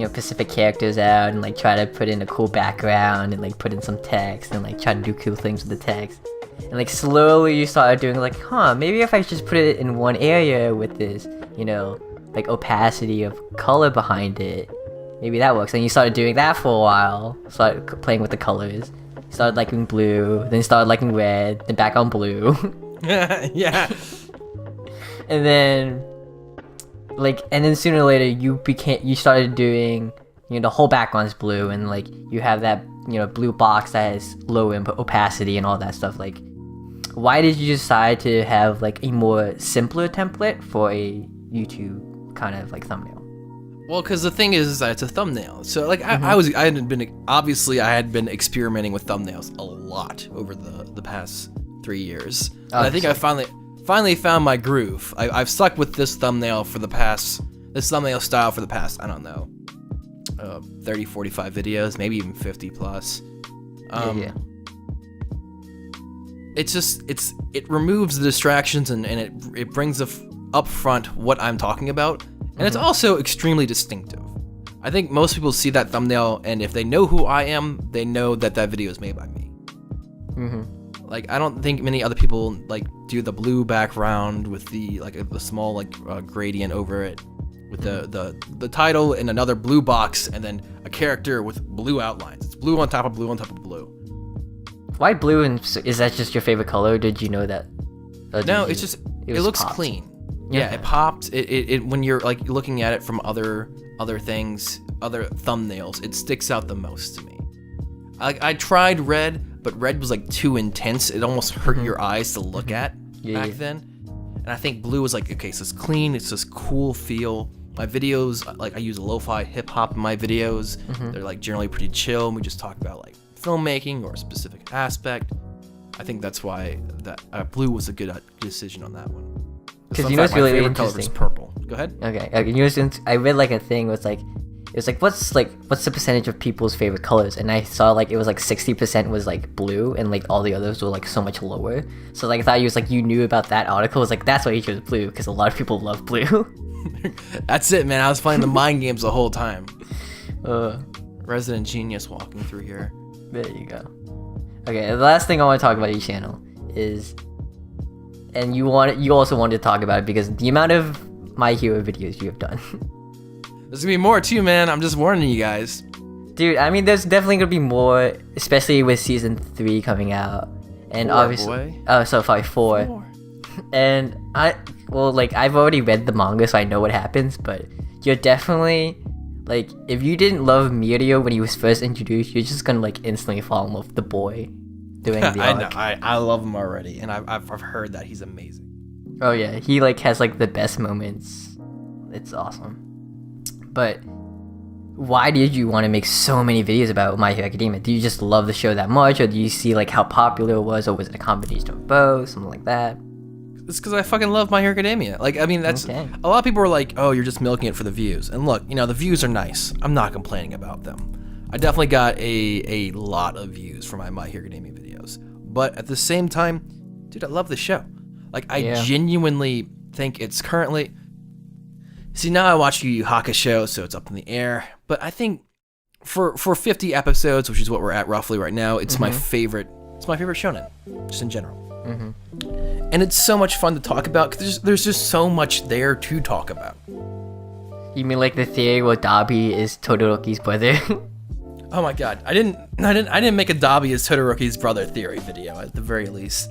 specific characters out and like try to put in a cool background and like put in some text and like try to do cool things with the text. And like slowly you started doing like, maybe if I just put it in one area with this, like opacity of color behind it, maybe that works. And you started doing that for a while, started playing with the colors. You started liking blue, then you started liking red, then back on blue. Yeah. And then sooner or later you started doing, the whole background's blue, and like you have that, blue box that has low opacity and all that stuff. Like, why did you decide to have like a more simpler template for a YouTube kind of like thumbnail? Well, because the thing is that it's a thumbnail. So like I had been experimenting with thumbnails a lot over the past 3 years. And I think I finally found my groove. I've stuck with this thumbnail style for the past, I don't know, 30, 45 videos, maybe even 50 plus. Yeah. It removes the distractions and it brings up front what I'm talking about. And it's also extremely distinctive. I think most people see that thumbnail, and if they know who I am, they know that video is made by me. Like, I don't think many other people like do the blue background with the small gradient over it, with the title and another blue box, and then a character with blue outlines. It's blue on top of blue on top of blue. Why blue? And is that just your favorite color? Or did you know that? No, it looks popped. clean. Yeah, it popped. It when you're like looking at it from other things, other thumbnails, it sticks out the most to me. I tried red, but red was like too intense. It almost hurt your eyes to look at back then. And I think blue was like, okay, so it's clean, it's this cool feel. My videos, like I use lo-fi hip hop in my videos. They're like generally pretty chill, and we just talk about like filmmaking or a specific aspect. I think that's why that blue was a good decision on that one. Because it's really favorite interesting. color is purple. Go ahead. Okay. I read like a thing was like, it was like, what's the percentage of people's favorite colors? And I saw like it was like 60% was like blue, and like all the others were like so much lower. So like I thought you knew about that article. It was like, that's why you chose blue, because a lot of people love blue. That's it, man. I was playing the mind games the whole time. Resident genius walking through here. There you go. Okay, the last thing I want to talk about your channel is, and you also wanted to talk about it because the amount of My Hero videos you have done. There's gonna be more too, man. I'm just warning you guys. Dude, I mean, there's definitely gonna be more, especially with season 3 coming out, and 4, obviously, boy. oh, so probably 4. And I've already read the manga, so I know what happens. But you're definitely like, if you didn't love Mirio when he was first introduced, you're just gonna like instantly fall in love with the boy doing the arc. I love him already, and I've heard that he's amazing. Oh yeah, he like has like the best moments. It's awesome. But why did you want to make so many videos about My Hero Academia? Do you just love the show that much, or do you see like how popular it was, or was it a combination of both, something like that? It's because I fucking love My Hero Academia. Like, I mean, that's Okay. a lot of people are like, oh, you're just milking it for the views. And look, you know, the views are nice. I'm not complaining about them. I definitely got a lot of views for my Hero Academia videos. But at the same time, dude, I love the show. Like, I genuinely think it's currently. See, now I watch Yu Yu Hakusho, so it's up in the air. But I think for 50 episodes, which is what we're at roughly right now, it's my favorite. It's my favorite shonen, just in general. And it's so much fun to talk about because there's just so much there to talk about. You mean like the theory where Dabi is Todoroki's brother? Oh my god, I didn't make a Dabi as Todoroki's brother theory video at the very least.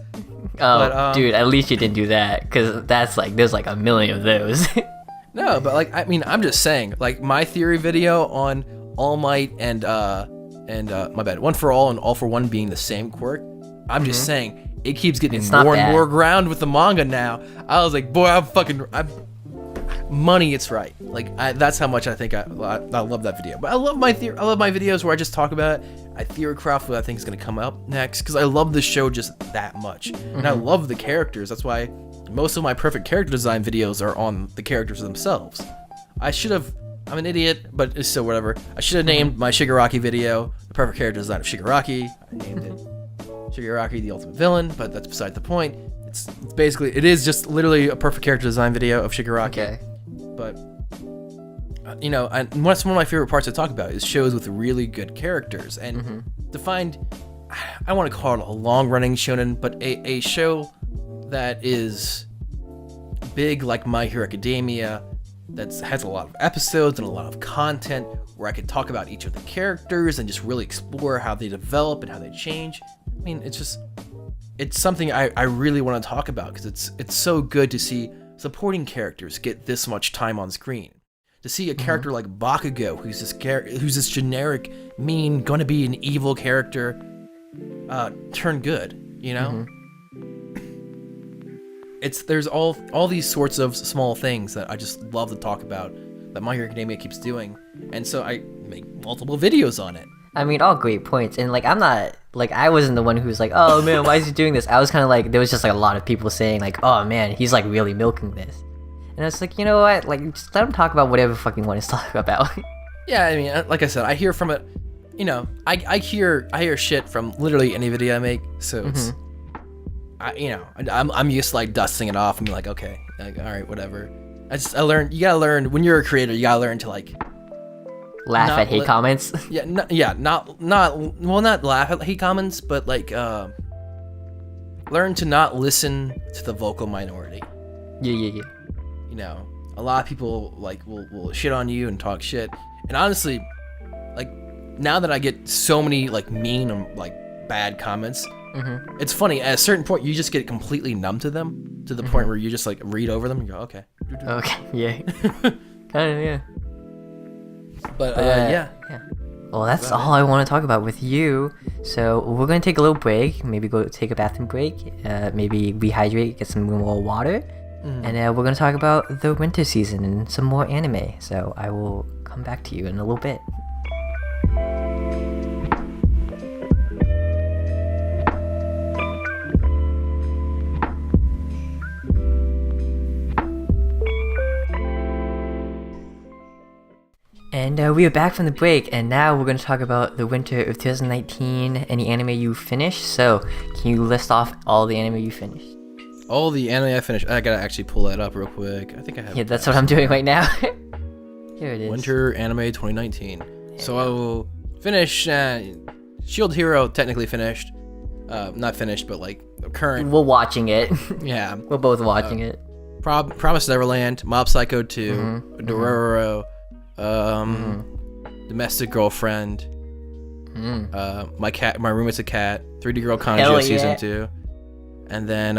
Oh, dude, at least you didn't do that, because that's like, there's like a million of those. No, but like, I mean, I'm just saying, like, my theory video on All Might and my bad, One for All and All for One being the same quirk, I'm just saying, it keeps getting more and more ground with the manga now. I was like, boy, I'm money, it's right. Like, that's how much I think I love that video. But I love my videos where I just talk about it. I theory craft what I think is going to come up next, because I love the show just that much. And I love the characters. That's why most of my perfect character design videos are on the characters themselves. I'm an idiot, but it's still whatever. I should have named my Shigaraki video the perfect character design of Shigaraki. I named it Shigaraki the ultimate villain, but that's beside the point. It's basically, it is just literally a perfect character design video of Shigaraki. Okay. But, you know, that's one of my favorite parts to talk about is shows with really good characters. And to find, I want to call it a long-running shonen, but a show that is big like My Hero Academia, that has a lot of episodes and a lot of content where I can talk about each of the characters and just really explore how they develop and how they change. I mean, it's something I really want to talk about because it's so good to see supporting characters get this much time on screen. To see a character like Bakugo, who's this generic, mean, gonna be an evil character, turn good, you know? There's all these sorts of small things that I just love to talk about that My Hero Academia keeps doing, and so I make multiple videos on it. I mean, all great points, and like, I'm not, like, I wasn't the one who was like, oh man, why is he doing this? I was kind of like, there was just like a lot of people saying like, oh man, he's like really milking this. And it's like, you know what, like, just let him talk about whatever fucking want to talk about. Yeah, I mean, like I said, I hear from it, you know, I hear shit from literally any video I make, so it's, I'm used to like dusting it off and be like, okay, like, all right, whatever. I learned, you gotta learn, when you're a creator, you gotta learn to like, laugh at hate comments. Not laugh at hate comments, but like learn to not listen to the vocal minority. Yeah. You know, a lot of people like will shit on you and talk shit. And honestly, like now that I get so many like mean and like bad comments, it's funny. At a certain point, you just get completely numb to them to the point where you just like read over them and go, okay. Okay. Yeah. Kind of. Yeah. But yeah. Well, that's all I want to talk about with you. So we're gonna take a little break. Maybe go take a bathroom break. Maybe rehydrate, get some more water, and we're gonna talk about the winter season and some more anime. So I will come back to you in a little bit. And we are back from the break, and now we're going to talk about the winter of 2019, any anime you finished. So, can you list off all the anime you finished? All the anime I finished? I gotta actually pull that up real quick. I think I have. Yeah, that's what I'm doing right now. Here it is. Winter anime 2019. Yeah. So I will finish. Shield Hero technically finished. Not finished, but like current. We're watching it. Yeah. We're both watching it. Promised Neverland, Mob Psycho 2, Dororo. Domestic Girlfriend, my roommate's a cat, 3D Girl Kanjo season 2, and then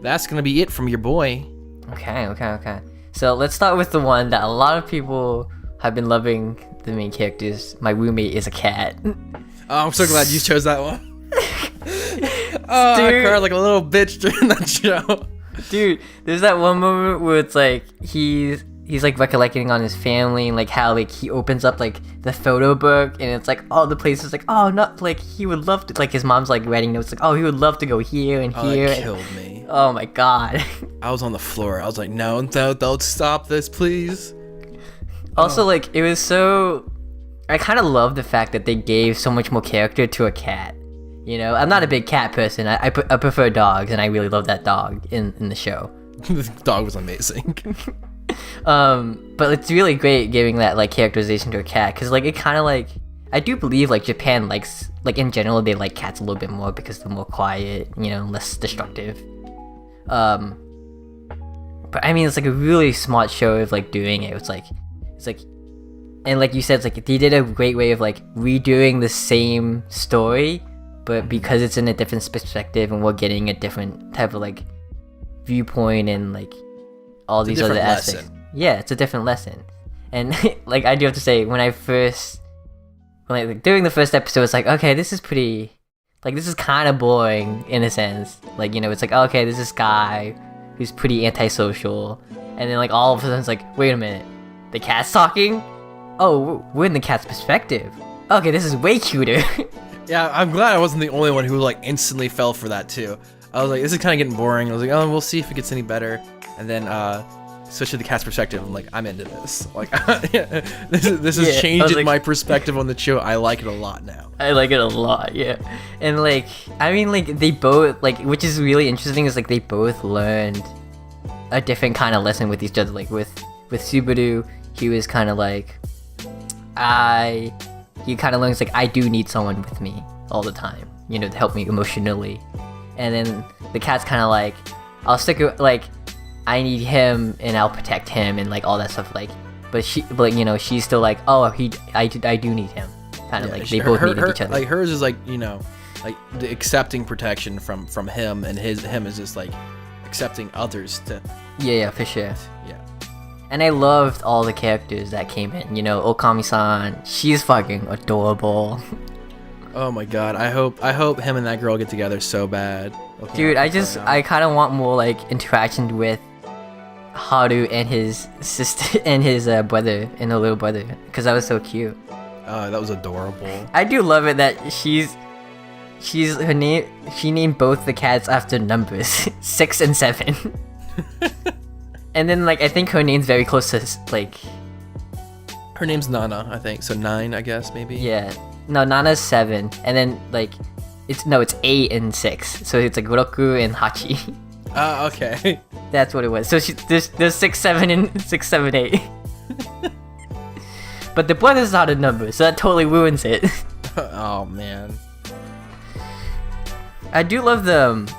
that's gonna be it from your boy. Okay. So let's start with the one that a lot of people have been loving. The main characters. My roommate is a cat. Oh, I'm so glad you chose that one. Oh, I cried like a little bitch during that show. Dude, there's that one moment where it's like he's he's like recollecting on his family and like how like he opens up like the photo book and it's like all the places like oh not like he would love to like his mom's like writing notes like oh he would love to go here and here. That killed me. Oh my god. I was on the floor. I was like, no, don't stop this, please. Also, like, it was so... I kind of love the fact that they gave so much more character to a cat. You know, I'm not a big cat person. I prefer dogs, and I really love that dog in the show. The dog was amazing. But it's really great giving that, like, characterization to a cat, because, like, it kind of, like... I do believe, like, Japan likes... Like, in general, they like cats a little bit more because they're more quiet, you know, less destructive. But, I mean, it's, like, a really smart show of, like, doing it. It's, like... And like you said, it's like they did a great way of like redoing the same story, but because it's in a different perspective and we're getting a different type of like viewpoint and like all these other aspects. Lesson. Yeah, it's a different lesson. And like I do have to say, during the first episode, it's like, okay, this is pretty, like this is kind of boring in a sense. Like, you know, it's like, okay, there's this guy who's pretty antisocial, and then like all of a sudden it's like, wait a minute. The cat's talking? Oh, we're in the cat's perspective. Okay, this is way cuter. Yeah, I'm glad I wasn't the only one who like instantly fell for that too. I was like, this is kind of getting boring. I was like, oh, we'll see if it gets any better. And then switch to the cat's perspective. I'm like, I'm into this. Like, this is changing like, my perspective on the show. I like it a lot now. I like it a lot, yeah. And like, I mean, like they both like, which is really interesting is like they both learned a different kind of lesson with each other. Like with Subaru. He was kind of like, he kind of learns like, I do need someone with me all the time, you know, to help me emotionally. And then the cat's kind of like, I'll stick it, like, I need him and I'll protect him and like all that stuff, like, but you know, she's still like, oh, I do need him. Kind of like, they both needed each other. Like hers is like, you know, like the accepting protection from him, and him is just like accepting others to. Yeah, for sure. Yeah. And I loved all the characters that came in. You know, Okami-san, she's fucking adorable. Oh my god, I hope him and that girl get together so bad. Okay, dude, I kind of want more like interaction with Haru and his sister and his brother and her little brother, because that was so cute. That was adorable. I do love it that she named both the cats after numbers 6 and 7. And then, like, I think her name's very close to, like... Her name's Nana, I think. So 9, I guess, maybe? Yeah. No, Nana's 7. And then, like... It's 8 and 6. So it's, like, Roku and Hachi. Okay. That's what it was. So there's 6, 7, and 6, 7, 8. But the brother's not a number, so that totally ruins it. Oh, man. I do love the...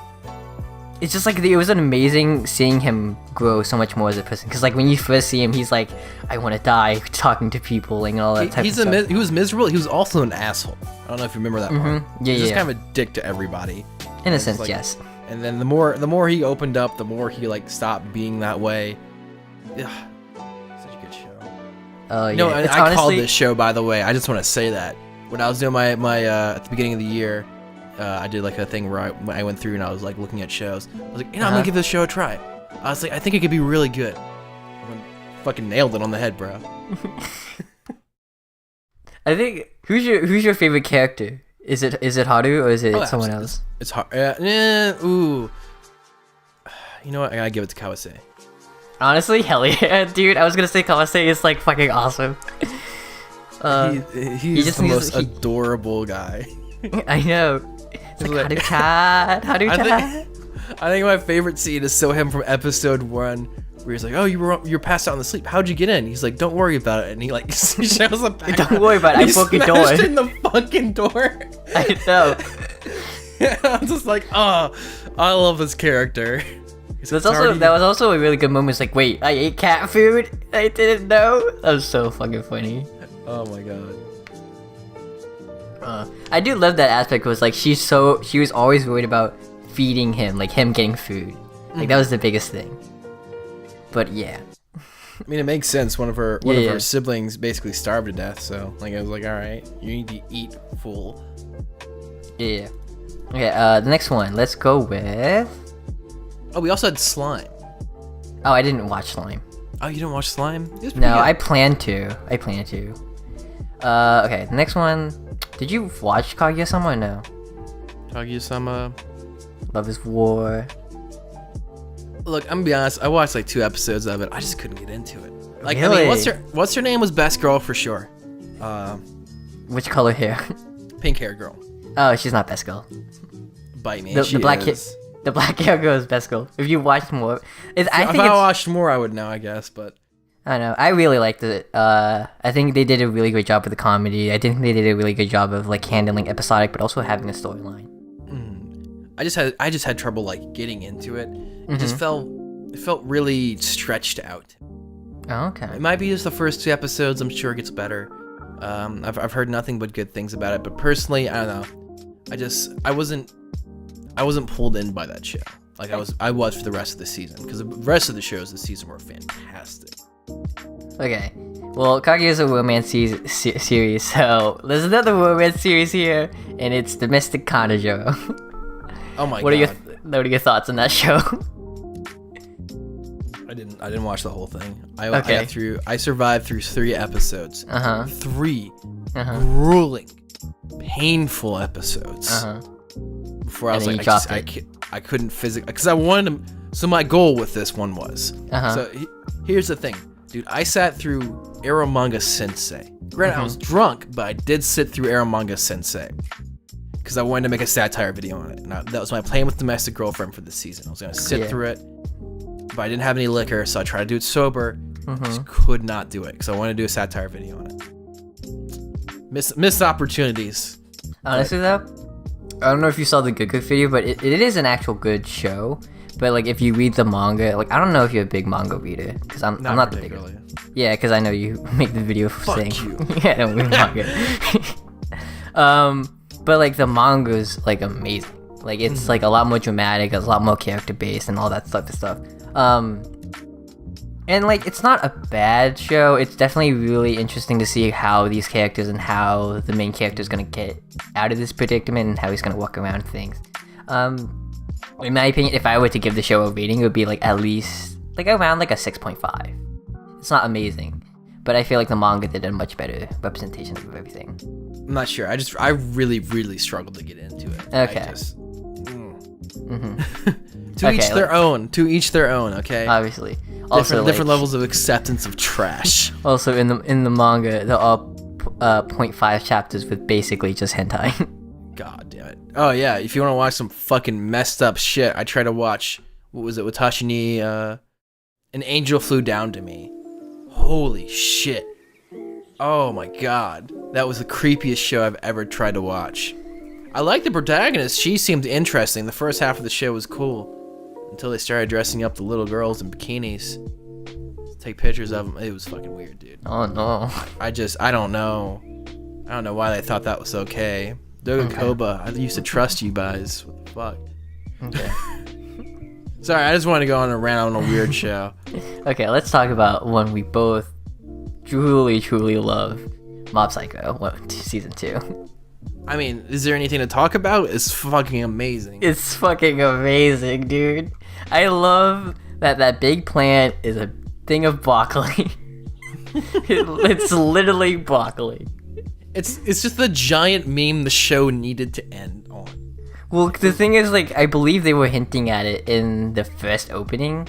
It's just like it was amazing seeing him grow so much more as a person. Because like when you first see him, he's like, I want to die talking to people and all that type of stuff. He was miserable. He was also an asshole. I don't know if you remember that part. Yeah, He's just kind of a dick to everybody. In a sense, like, yes. And then the more he opened up, the more he like stopped being that way. Ugh, such a good show. Oh yeah. No, I honestly... called this show, by the way. I just want to say that when I was doing my at the beginning of the year. I did like a thing where I went through and I was like looking at shows. I was like, I'm gonna give this show a try. I was like, I think it could be really good. I fucking nailed it on the head, bro. I think who's your favorite character? Is it Haru or is it someone else? It's hard. Ooh. You know what? I gotta give it to Kawase. Honestly, hell yeah, dude. I was gonna say Kawase is like fucking awesome. He's the most adorable guy. I know. It's like, Haru-chan. I think my favorite scene is him from episode 1, where he's like, "Oh, you're passed out in the sleep. How'd you get in?" He's like, "Don't worry about it," and he like shows up. Don't worry about it. I broke your door. In the fucking door. I know. I'm just like, oh, I love this character. That was also a really good moment. It's like, wait, I ate cat food? I didn't know. That was so fucking funny. Oh my god. I do love that aspect. Was like she was always worried about feeding him, like him getting food. Like that was the biggest thing. But yeah. I mean, it makes sense. One of her siblings basically starved to death. So like I was like, all right, you need to eat, fool. Yeah. Okay. The next one. Let's go with. Oh, we also had slime. Oh, I didn't watch slime. Oh, you didn't watch Slime? It was pretty No, good. I plan to. Okay, the next one. Did you watch Kaguya-sama or no? Kaguya-sama. Love is War. Look, I'm gonna be honest. I watched like 2 episodes of it. I just couldn't get into it. Like, Really? I mean, what's her name was best girl for sure. Which color hair? Pink hair girl. Oh, she's not best girl. Bite me. The black hair. The black hair girl is best girl. If you watched more, If I watched more, I would know, I guess. But I don't know. I really liked it. I think they did a really great job with the comedy. I think they did a really good job of like handling episodic, but also having a storyline. I just had trouble like getting into it. It just felt really stretched out. Oh, okay. It might be just the first 2 episodes. I'm sure it gets better. I've heard nothing but good things about it. But personally, I don't know. I wasn't pulled in by that show. Like I was for the rest of the season, because the rest of the shows this season were fantastic. Okay. Well, Kaguya is a romance series, so there's another romance series here, and it's Domestic Kanojo. Oh my god. What are your thoughts on that show? I didn't watch the whole thing. I survived through 3 episodes. 3 grueling, painful episodes. Before I was like, I couldn't physically, because I wanted to. So my goal with this one was. So here's the thing, dude. I sat through Eromanga Sensei. Granted, I was drunk, but I did sit through Eromanga Sensei because I wanted to make a satire video on it. And that was my plan with Domestic Girlfriend for the season. I was gonna sit through it, but I didn't have any liquor, so I tried to do it sober. Just could not do it because I wanted to do a satire video on it. Missed opportunities. Honestly, though, I don't know if you saw the Good Good video, but it is an actual good show. But like, if you read the manga, like, I don't know if you're a big manga reader, because I'm not the biggest. Yeah, because I know you make the video saying, you. Yeah, I don't read manga. But like the manga's like amazing. Like it's like a lot more dramatic, it's a lot more character based, and all that stuff. And like, it's not a bad show. It's definitely really interesting to see how these characters and how the main character is gonna get out of this predicament and how he's gonna walk around things. In my opinion, if I were to give the show a rating, it would be like at least like around like a 6.5. It's not amazing, but I feel like the manga did a much better representation of everything. I'm not sure. I really struggled to get into it. Okay. To each their own. Okay. Obviously. Also, different levels of acceptance of trash. Also, in the manga, there are 0.5 chapters with basically just hentai. God damn it. Oh yeah, if you want to watch some fucking messed up shit, I tried to watch, what was it, Watashi ni An Angel Flew Down to Me. Holy shit. Oh my god. That was the creepiest show I've ever tried to watch. I liked the protagonist. She seemed interesting. The first half of the show was cool. Until they started dressing up the little girls in bikinis. Take pictures of them. It was fucking weird, dude. Oh no. I don't know. I don't know why they thought that was okay. Doga Koba, I used to trust you guys. What the fuck? Okay. Sorry, I just wanted to go on a rant on a weird show. Okay, let's talk about one we both truly love. Mob Psycho, season 2. I mean, is there anything to talk about? It's fucking amazing. It's fucking amazing, dude. I love that big plant is a thing of broccoli. It's literally broccoli. It's just the giant meme the show needed to end on. Well, the thing is, like, I believe they were hinting at it in the first opening.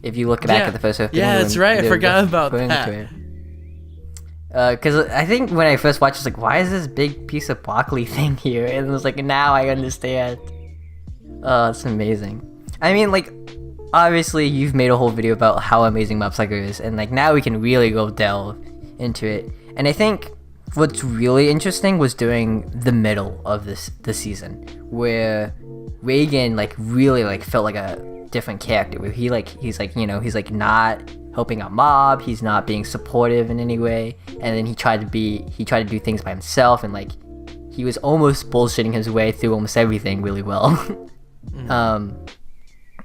If you look back at the first opening. Yeah, that's right. I forgot about that. Because I think when I first watched, I was like, why is this big piece of broccoli thing here? And it was like, now I understand. Oh, it's amazing. I mean, like, obviously you've made a whole video about how amazing Mob Psycho is, and like now we can really go delve into it. And I think what's really interesting was during the middle of the season, where Reagan like really like felt like a different character, where he's like not helping out Mob, he's not being supportive in any way, and then he tried to do things by himself, and like he was almost bullshitting his way through almost everything really well.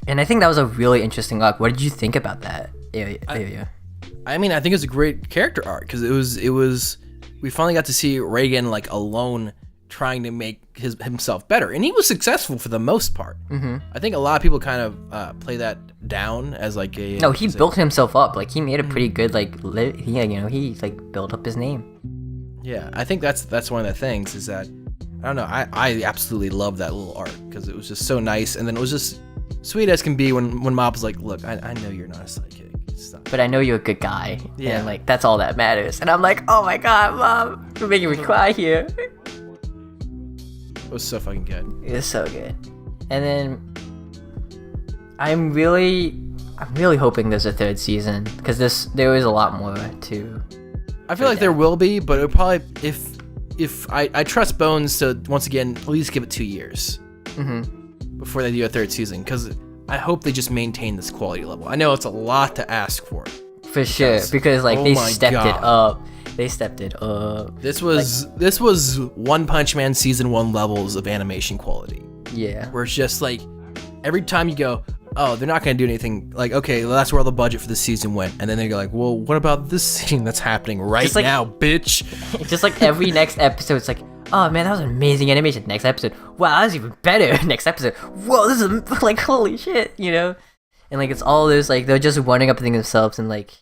And I think that was a really interesting arc. What did you think about that area? I mean, I think it's a great character arc because it was we finally got to see Reagan like alone trying to make himself better, and he was successful for the most part. I think a lot of people kind of play that down as like a no. He built himself up. Like he made a pretty good he like built up his name. Yeah, I think that's one of the things is that I don't know. I absolutely love that little art because it was just so nice, and then it was just sweet as can be when Mob was like, "Look, I know you're not a psychic, but I know you're a good guy, yeah, and like that's all that matters." And I'm like, "Oh my god, Mom, you're making me cry here." It was so fucking good. It was so good. And then I'm really hoping there's a third season because there is a lot more to. I feel like there will be, but it'll probably if I trust Bones to once again at least give it 2 years before they do a third season, because I hope they just maintain this quality level. I know it's a lot to ask for. For sure, because like they stepped it up. They stepped it up. This was One Punch Man season 1 levels of animation quality. Yeah. Where it's just like every time you go, oh, they're not gonna do anything. Like, okay, well, that's where all the budget for the season went, and then they go like, well, what about this scene that's happening right now, bitch? Just like every next episode, it's like, oh man, that was amazing animation. Next episode, wow, that was even better. Next episode, whoa, this is like holy shit, you know? And like it's all this like they're just running up things themselves and like.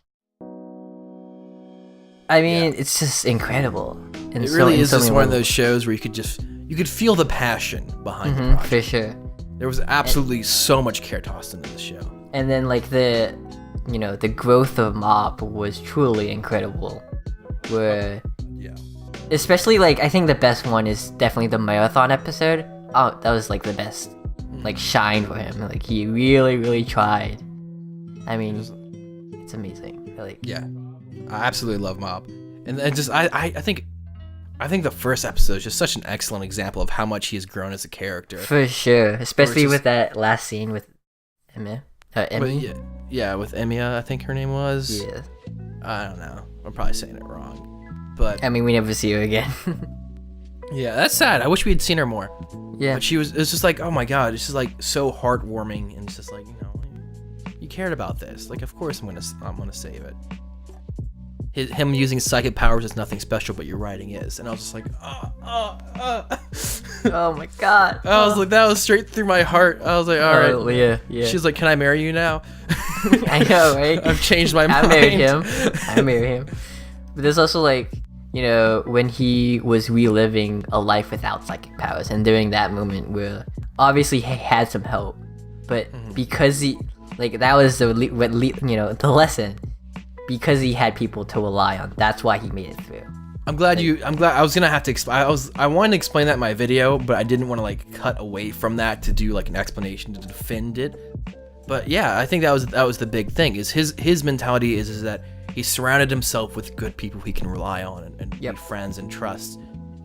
I mean, it's just incredible. And it really is just one of those shows where you could feel the passion behind the project. For sure. There was absolutely so much care tossed into the show. And then like the growth of Mop was truly incredible. Where especially like I think the best one is definitely the marathon episode. Oh, that was like the best like shine for him. Like he really, really tried. I mean, it's amazing. Like I absolutely love Mob, and just I think the first episode is just such an excellent example of how much he has grown as a character. For sure, especially with that last scene with Emmy. With Emiya, I think her name was. Yeah. I don't know. I'm probably saying it wrong, but I mean, we never see her again. Yeah, that's sad. I wish we had seen her more. Yeah. But it's just like, oh my god, it's just like so heartwarming, and it's just like, you cared about this. Like, of course I'm gonna save it. Him using psychic powers is nothing special, but your writing is. And I was just like, Oh my god. I was like, that was straight through my heart. I was like, all right. Yeah. She's like, can I marry you now? I know, right? I've changed my mind. I marry him. But there's also like, when he was reliving a life without psychic powers, and during that moment where obviously he had some help, but because he, like, that was the lesson. Because he had people to rely on, that's why he made it through. I'm glad I was gonna have to I wanted to explain that in my video, but I didn't want to like cut away from that to do like an explanation to defend it. But yeah, I think that was the big thing. Is his mentality is that he surrounded himself with good people he can rely on and be friends and trust,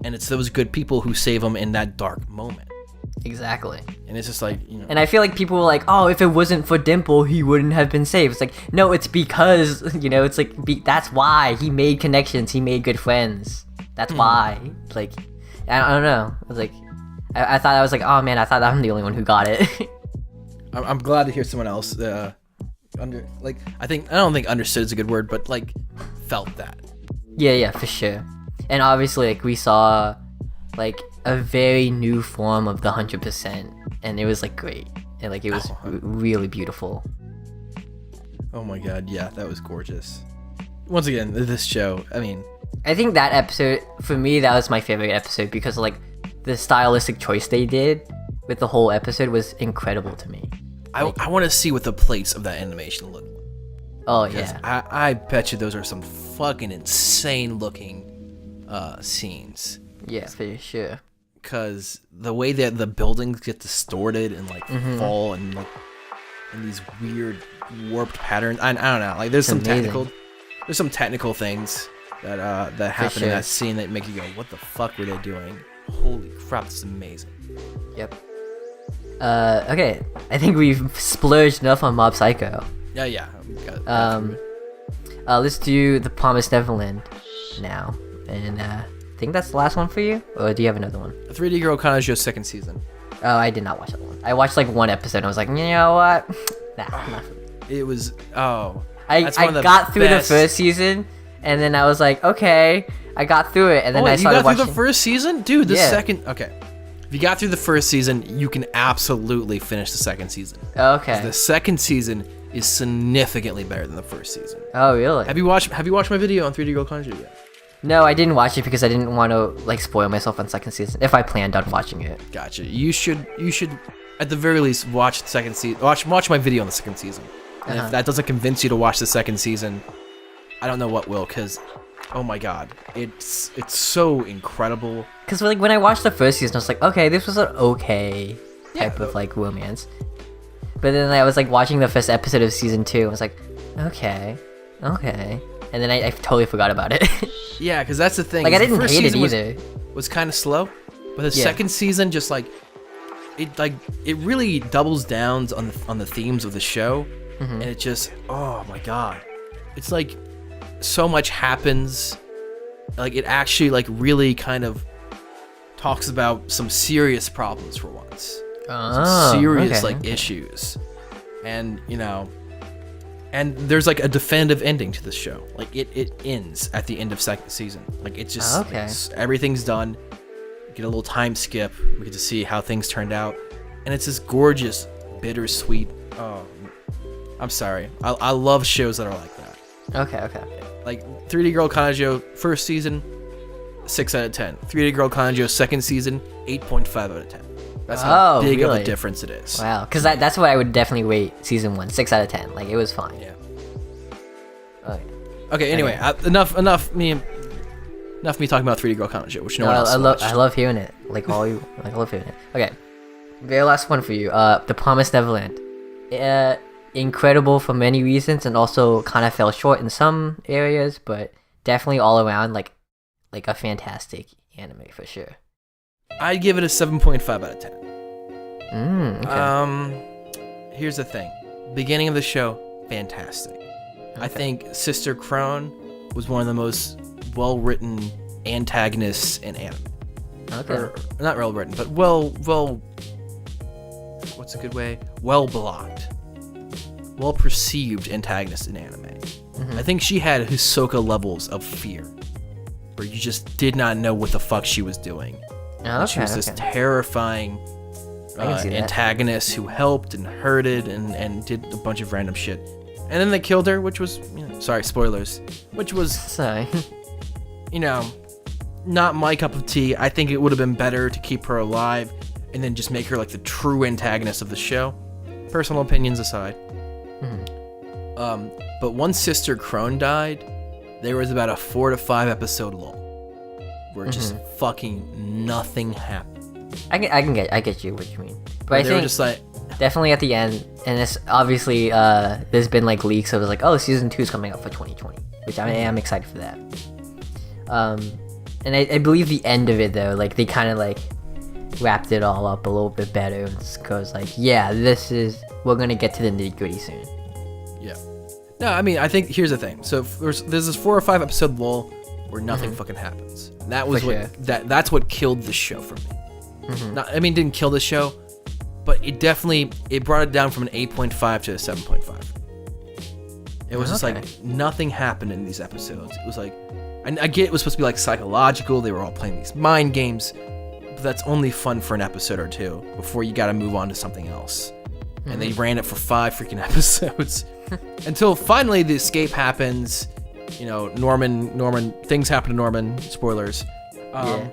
and it's those good people who save him in that dark moment. Exactly. And it's just like, And I feel like people were like, oh, if it wasn't for Dimple, he wouldn't have been saved. It's like, no, it's because, it's like, that's why he made connections. He made good friends. That's why. Like, I don't know. I was like, I thought I was like, oh man, I thought I'm the only one who got it. I'm glad to hear someone else I don't think understood is a good word, but like felt that. Yeah, for sure. And obviously, like, we saw like a very new form of the 100%, and it was like great, and like it was really beautiful. Oh my god, yeah, that was gorgeous. Once again, this show, I mean, I think that episode, for me, that was my favorite episode because like the stylistic choice they did with the whole episode was incredible to me. I want to see what the plates of that animation look like. Oh yeah, I bet you those are some fucking insane looking scenes. Yeah, for sure. Because the way that the buildings get distorted and like fall and like in these weird warped patterns, I don't know. Like there's some technical things that happen in that scene that make you go, "What the fuck were they doing? Holy crap, this is amazing." Yep. Okay, I think we've splurged enough on Mob Psycho. Yeah. Let's do The Promised Neverland now, and I think that's the last one for you, or do you have another one? 3D Girl Kanajo's second season. Oh, I did not watch that one. I watched like one episode and I was like, you know what? Nah. It was I got through the first season and then I was like, okay, I got through it, and then wait, I started you got watching. through the first season, dude. The Yeah. second, okay. If you got through the first season, you can absolutely finish the second season. Okay. The second season is significantly better than the first season. Oh, really? Have you watched my video on 3D Girl Kanji yet? No, I didn't watch it because I didn't want to like spoil myself on second season. If I planned on watching it. Gotcha. You should at the very least watch the second season. Watch my video on the second season. And if that doesn't convince you to watch the second season, I don't know what will. Cause, oh my god, it's so incredible. Cause like when I watched the first season, I was like, okay, this was an okay type of like romance. But then I was like watching the first episode of season 2. I was like, okay, and then I totally forgot about it. Yeah, because that's the thing. Like I the didn't first hate it season either. Was kind of slow, but the second season just it really doubles down on the themes of the show, and it just, oh my god, it's like so much happens. Like it actually like really kind of talks about some serious problems for once. Some serious like issues, and and there's like a definitive ending to the show. Like it ends at the end of second season. Like it's just everything's done. We get a little time skip. We get to see how things turned out, and it's this gorgeous, bittersweet. Oh, I'm sorry. I love shows that are like that. Okay. Like 3D Girl Kanjo first season, 6 out of 10. 3D Girl Kanjo second season, 8.5 out of 10. That's how big of a difference it is. Wow, because that's what I would definitely rate season 1, 6 out of 10. Like it was fine. Yeah. Okay. Okay. Anyway, enough me talking about 3D Girl Kanjo, which no one else watched. I love hearing it. Like I love hearing it. Okay. Very last one for you. The Promised Neverland. Incredible for many reasons, and also kind of fell short in some areas, but definitely all around like a fantastic anime for sure. I'd give it a 7.5 out of 10. Okay. Here's the thing. Beginning of the show, fantastic. I think Sister Crone was one of the most well-written antagonists in anime. Okay. Or, not well-written, but what's a good way? Well-blocked. Well-perceived antagonist in anime. I think she had Hisoka levels of fear, where you just did not know what the fuck she was doing. She was this terrifying antagonist who helped and hurted and did a bunch of random shit. And then they killed her, which was, sorry, spoilers, which was, sorry, not my cup of tea. I think it would have been better to keep her alive and then just make her like the true antagonist of the show. Personal opinions aside. But once Sister Crone died, there was about a 4 to 5 episode lull where just fucking nothing happened. I get you what you mean, but I they think were just like, definitely at the end, and it's obviously there's been like leaks, so it was like, oh, season 2 is coming out for 2020, which I am excited for that. And I believe the end of it though, like they kind of like wrapped it all up a little bit better, because like, yeah, we're gonna get to the nitty gritty soon. Yeah. No, I mean, I think here's the thing. So there's this 4 or 5 episode lull where nothing fucking happens. And that was that's what killed the show for me. Didn't kill the show, but it brought it down from an 8.5 to a 7.5. It was just like nothing happened in these episodes. It was like, and I get it was supposed to be like psychological. They were all playing these mind games, but that's only fun for an episode or 2 before you got to move on to something else. And they ran it for 5 freaking episodes until finally the escape happens. Norman, things happen to Norman. Spoilers. And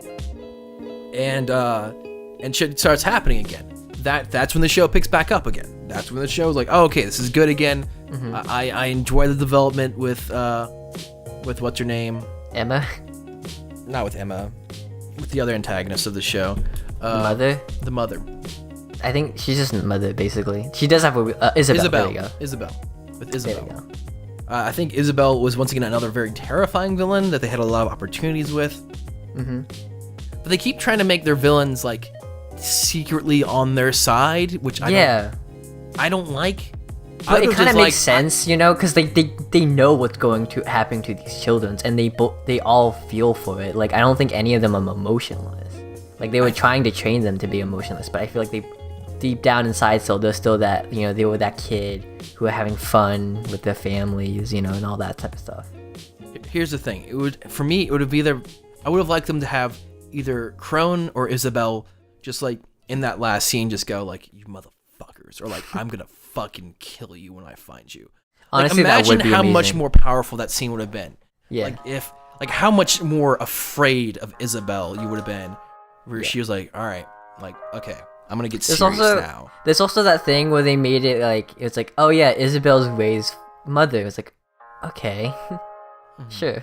shit starts happening again. That's when the show picks back up again. That's when the show's like, oh, okay, this is good again. I enjoy the development with what's her name? Emma? Not with Emma. With the other antagonist of the show. Mother? The mother. I think she's just Mother, basically. She does have a... Isabel. There you go. Isabel. With Isabel. There you go. I think Isabel was once again another very terrifying villain that they had a lot of opportunities with. But they keep trying to make their villains, like, secretly on their side, which I don't like. But it kind of makes sense, because they know what's going to happen to these children, and they all feel for it. Like, I don't think any of them are emotionless. Like, they were trying to train them to be emotionless, but I feel like deep down inside, still there's still that, you know, they were that kid who were having fun with their families, you know, and all that type of stuff. Here's the thing. For me, it would have either, I would have liked them to have either Crone or Isabel just like in that last scene just go like, you motherfuckers, or like, I'm gonna fucking kill you when I find you. Honestly, like, imagine that would be how amazing. much more powerful that scene would have been. Yeah. Like how much more afraid of Isabel you would have been, where she was like, all right, like, okay, I'm gonna get serious now. There's also that thing where they made it like, it's like, oh yeah, Isabel's Ray's mother. It's like, okay, sure.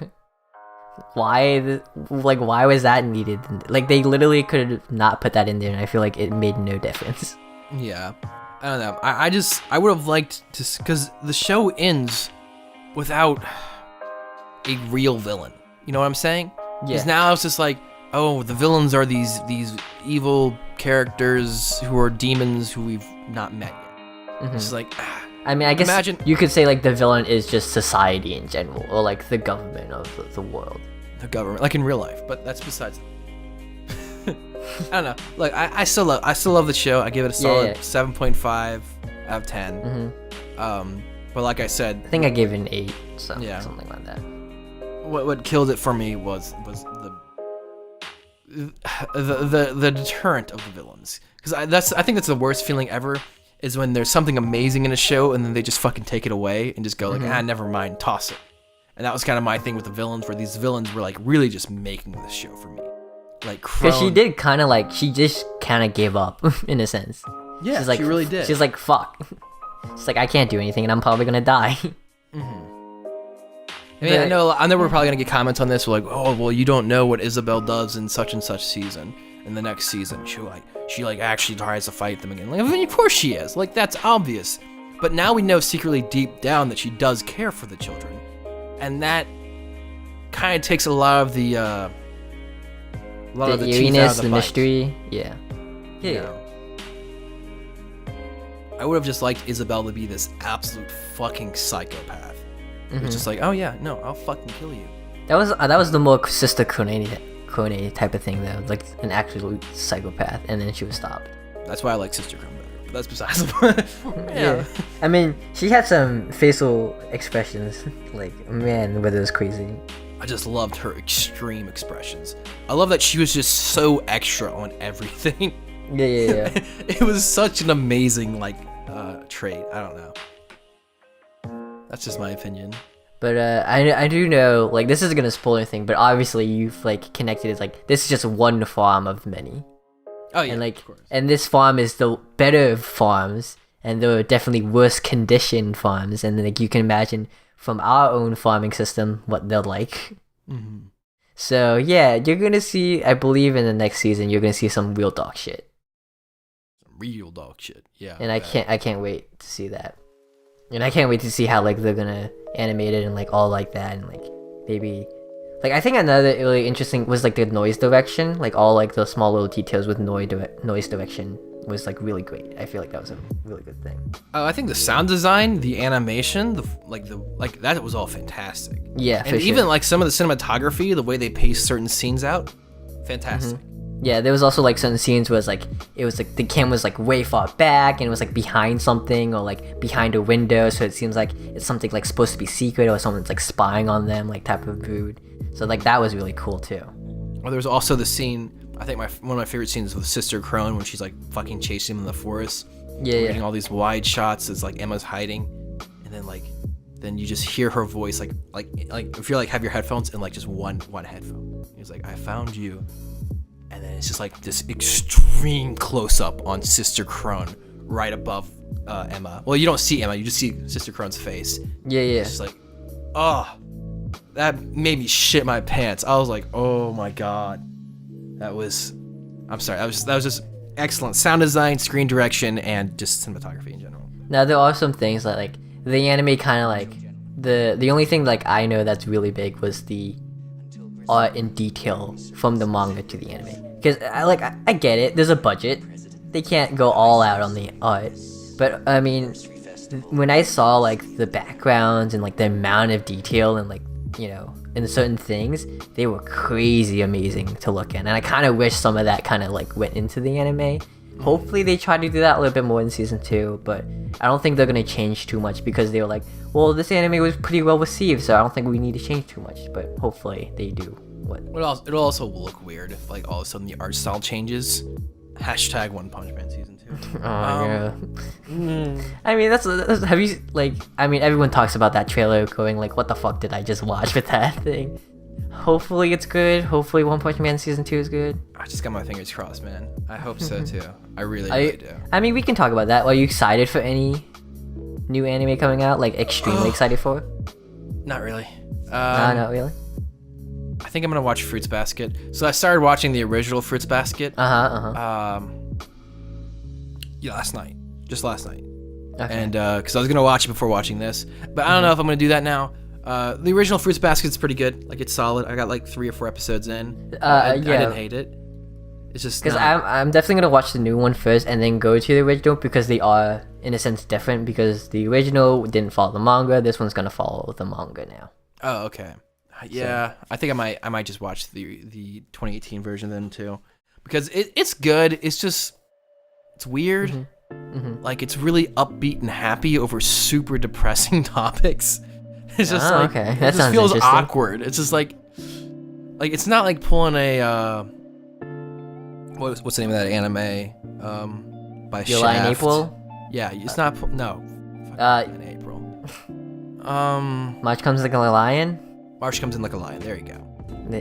Why was that needed? Like, they literally could have not put that in there, and I feel like it made no difference. Yeah, I don't know. I would have liked to, because the show ends without a real villain. You know what I'm saying? Yeah. Because now it's just like, oh, the villains are these evil characters who are demons who we've not met yet. It's like, I mean, I guess you could say like the villain is just society in general, or like the government of the world. The government, like in real life, but that's besides. I don't know. Like I still love the show. I give it a solid 7.5 out of 10. But like I said, I think I gave it an 8, something like that. What killed it for me was the deterrent of the villains, because I think that's the worst feeling ever, is when there's something amazing in a show and then they just fucking take it away and just go like, never mind, toss it. And that was kind of my thing with the villains, where these villains were like really just making this show for me. Like, because she did kind of like, she just kind of gave up in a sense. Yeah, she's like, she really did. She's like, fuck. She's like, I can't do anything and I'm probably gonna die. I mean, I know we're probably gonna get comments on this. We're like, oh, well, you don't know what Isabel does in such and such season. In the next season, she actually tries to fight them again. Like, I mean, of course she is. Like, that's obvious. But now we know secretly deep down that she does care for the children, and that kind of takes a lot of the eeriness, the mystery. Yeah. You know, I would have just liked Isabel to be this absolute fucking psychopath. It's just like, oh yeah, no, I'll fucking kill you. That was the more Sister Krone type of thing, though, like an actual psychopath, and then she was stopped. That's why I like Sister Krone better, but that's besides the point. Yeah. I mean, she had some facial expressions, like, man, but it was crazy. I just loved her extreme expressions. I love that she was just so extra on everything. Yeah. It was such an amazing, like, trait. I don't know. That's just my opinion. But I do know, like, this isn't gonna spoil anything, but obviously you've like connected it, like, this is just one farm of many. Oh yeah, and like, of course. And this farm is the better of farms, and there are definitely worse conditioned farms, and like you can imagine from our own farming system what they're like. So yeah, you're gonna see, I believe in the next season you're gonna see some real dog shit. Some real dog shit, yeah. And I can't wait to see that. And I can't wait to see how like they're gonna animate it and like all like that, and like maybe like, I think another really interesting was like the noise direction, like all like the small little details with noise direction was like really great. I feel like that was a really good thing. I think the sound design, the animation, like that was all fantastic. Yeah, and even like some of the cinematography, the way they paced certain scenes out, fantastic. Yeah, there was also like certain scenes where it was like the camera was like way far back and it was like behind something or like behind a window, so it seems like it's something like supposed to be secret or someone's like spying on them, like type of mood. So like that was really cool too. Well, there was also the scene, I think one of my favorite scenes with Sister Krone when she's like fucking chasing him in the forest. Getting all these wide shots as like Emma's hiding, and then you just hear her voice like if you're like have your headphones and like just one headphone. He's like, I found you. And then it's just like this extreme close-up on Sister Krone right above Emma. Well, you don't see Emma, you just see Sister Krone's face. Yeah. It's just like, oh, that made me shit my pants. I was like, oh my god. That was just excellent sound design, screen direction, and just cinematography in general. Now, there are some things that like the anime kind of like, the only thing like I know that's really big was the art in detail from the manga to the anime. Because I get it, there's a budget, they can't go all out on the art, but I mean, when I saw like the backgrounds and like the amount of detail and like, you know, in certain things, they were crazy amazing to look at, and I kind of wish some of that kind of like went into the anime, Hopefully they try to do that a little bit more in season 2, but I don't think they're gonna change too much because they were like, well, this anime was pretty well received, so I don't think we need to change too much. But hopefully they do. It'll also look weird if like all of a sudden the art style changes. Hashtag One Punch Man season 2. Yeah. I mean, that's have you like? I mean, everyone talks about that trailer, going like, "What the fuck did I just watch with that thing?" Hopefully it's good. Hopefully One Punch Man season 2 is good. I just got my fingers crossed, man. I hope so too. I really do. I mean, we can talk about that. Are you excited for any new anime coming out? Like extremely excited for? Not really. Not really. I think I'm gonna watch Fruits Basket. So I started watching the original Fruits Basket. Last night, just last night. Okay. And because I was gonna watch it before watching this, but I don't know if I'm gonna do that now. The original Fruits Basket's pretty good. Like it's solid. I got like 3 or 4 episodes in. I didn't hate it. It's just because I'm definitely gonna watch the new one first and then go to the original because they are in a sense different. Because the original didn't follow the manga. This one's gonna follow the manga now. Oh, okay. Yeah, so. I think I might just watch the 2018 version then too, because it's good. It's just it's weird. Like it's really upbeat and happy over super depressing topics. It's just okay. It just feels awkward. It's just like it's not like pulling a what's the name of that anime by July Shaft. and April. Yeah, it's not in April. March Comes Like a Lion. March Comes in Like a Lion. There you go.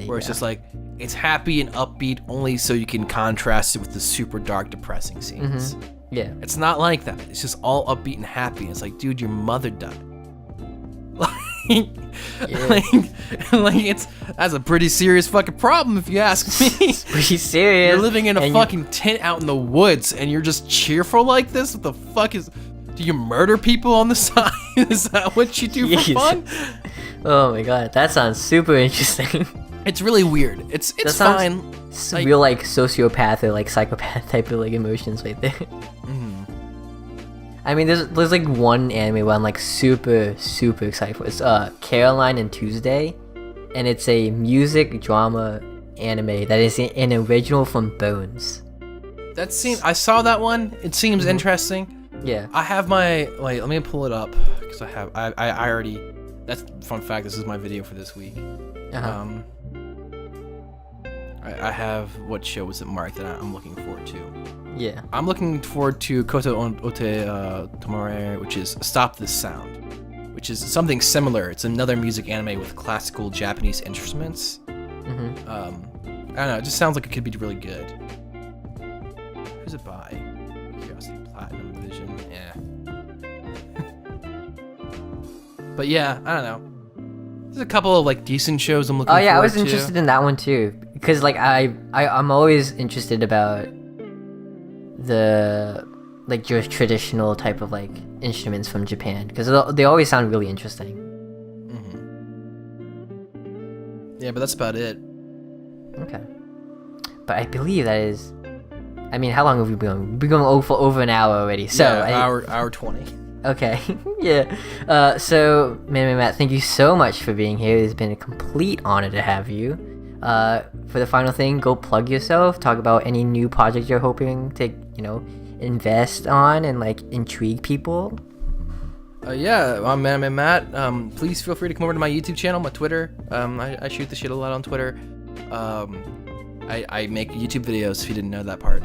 Where it's just like it's happy and upbeat only so you can contrast it with the super dark, depressing scenes. Yeah. It's not like that. It's just all upbeat and happy. It's like, dude, your mother died. That's a pretty serious fucking problem if you ask me. It's pretty serious. You're living in a fucking tent out in the woods and you're just cheerful like this? What the fuck is... Do you murder people on the side? Is that what you do for fun? Oh my god, that sounds super interesting. It's really weird. It's fine. Like, real like sociopath or like psychopath type of like emotions right there. I mean, there's like one anime where I'm like super excited for. It's Caroline and Tuesday, and it's a music drama anime that is an original from Bones. I saw that one. It seems interesting. Yeah. I have my let me pull it up because I already. That's fun fact. This is my video for this week. I have what show was it marked that I'm looking forward to. Yeah. I'm looking forward to Koto Ote Tomare, which is Stop This Sound, which is something similar. It's another music anime with classical Japanese instruments. I don't know. It just sounds like it could be really good. Who's it by? Curiosity Platinum Vision. Yeah. But yeah, I don't know. There's a couple of like decent shows I'm looking forward to. Oh yeah, I was interested in that one too. Because like I'm always interested about the like just traditional type of like instruments from Japan because they always sound really interesting. Yeah, but that's about it. Okay. But I believe that is. I mean, how long have we been going? We've been going for over an hour already. So yeah, hour 20. Okay. Yeah. So Manime Matt, thank you so much for being here. It's been a complete honor to have you. For the final thing, go plug yourself. Talk about any new project you're hoping to, invest on and like intrigue people. Yeah, I'm Manime Matt. Please feel free to come over to my YouTube channel, my Twitter. I shoot the shit a lot on Twitter. I make YouTube videos if you didn't know that part.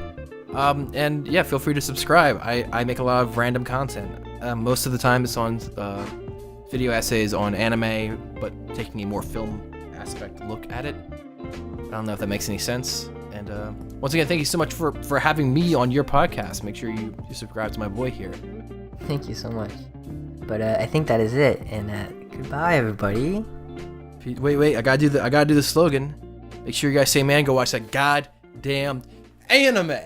And yeah, feel free to subscribe. I make a lot of random content. Most of the time it's on video essays on anime, but taking a more film aspect look at it. I don't know if that makes any sense. And once again, thank you so much for having me on your podcast. Make sure you subscribe to my boy here. Thank you so much. But I think that is it. And goodbye, everybody. Wait! I gotta do the slogan. Make sure you guys say, man, go watch that goddamn anime.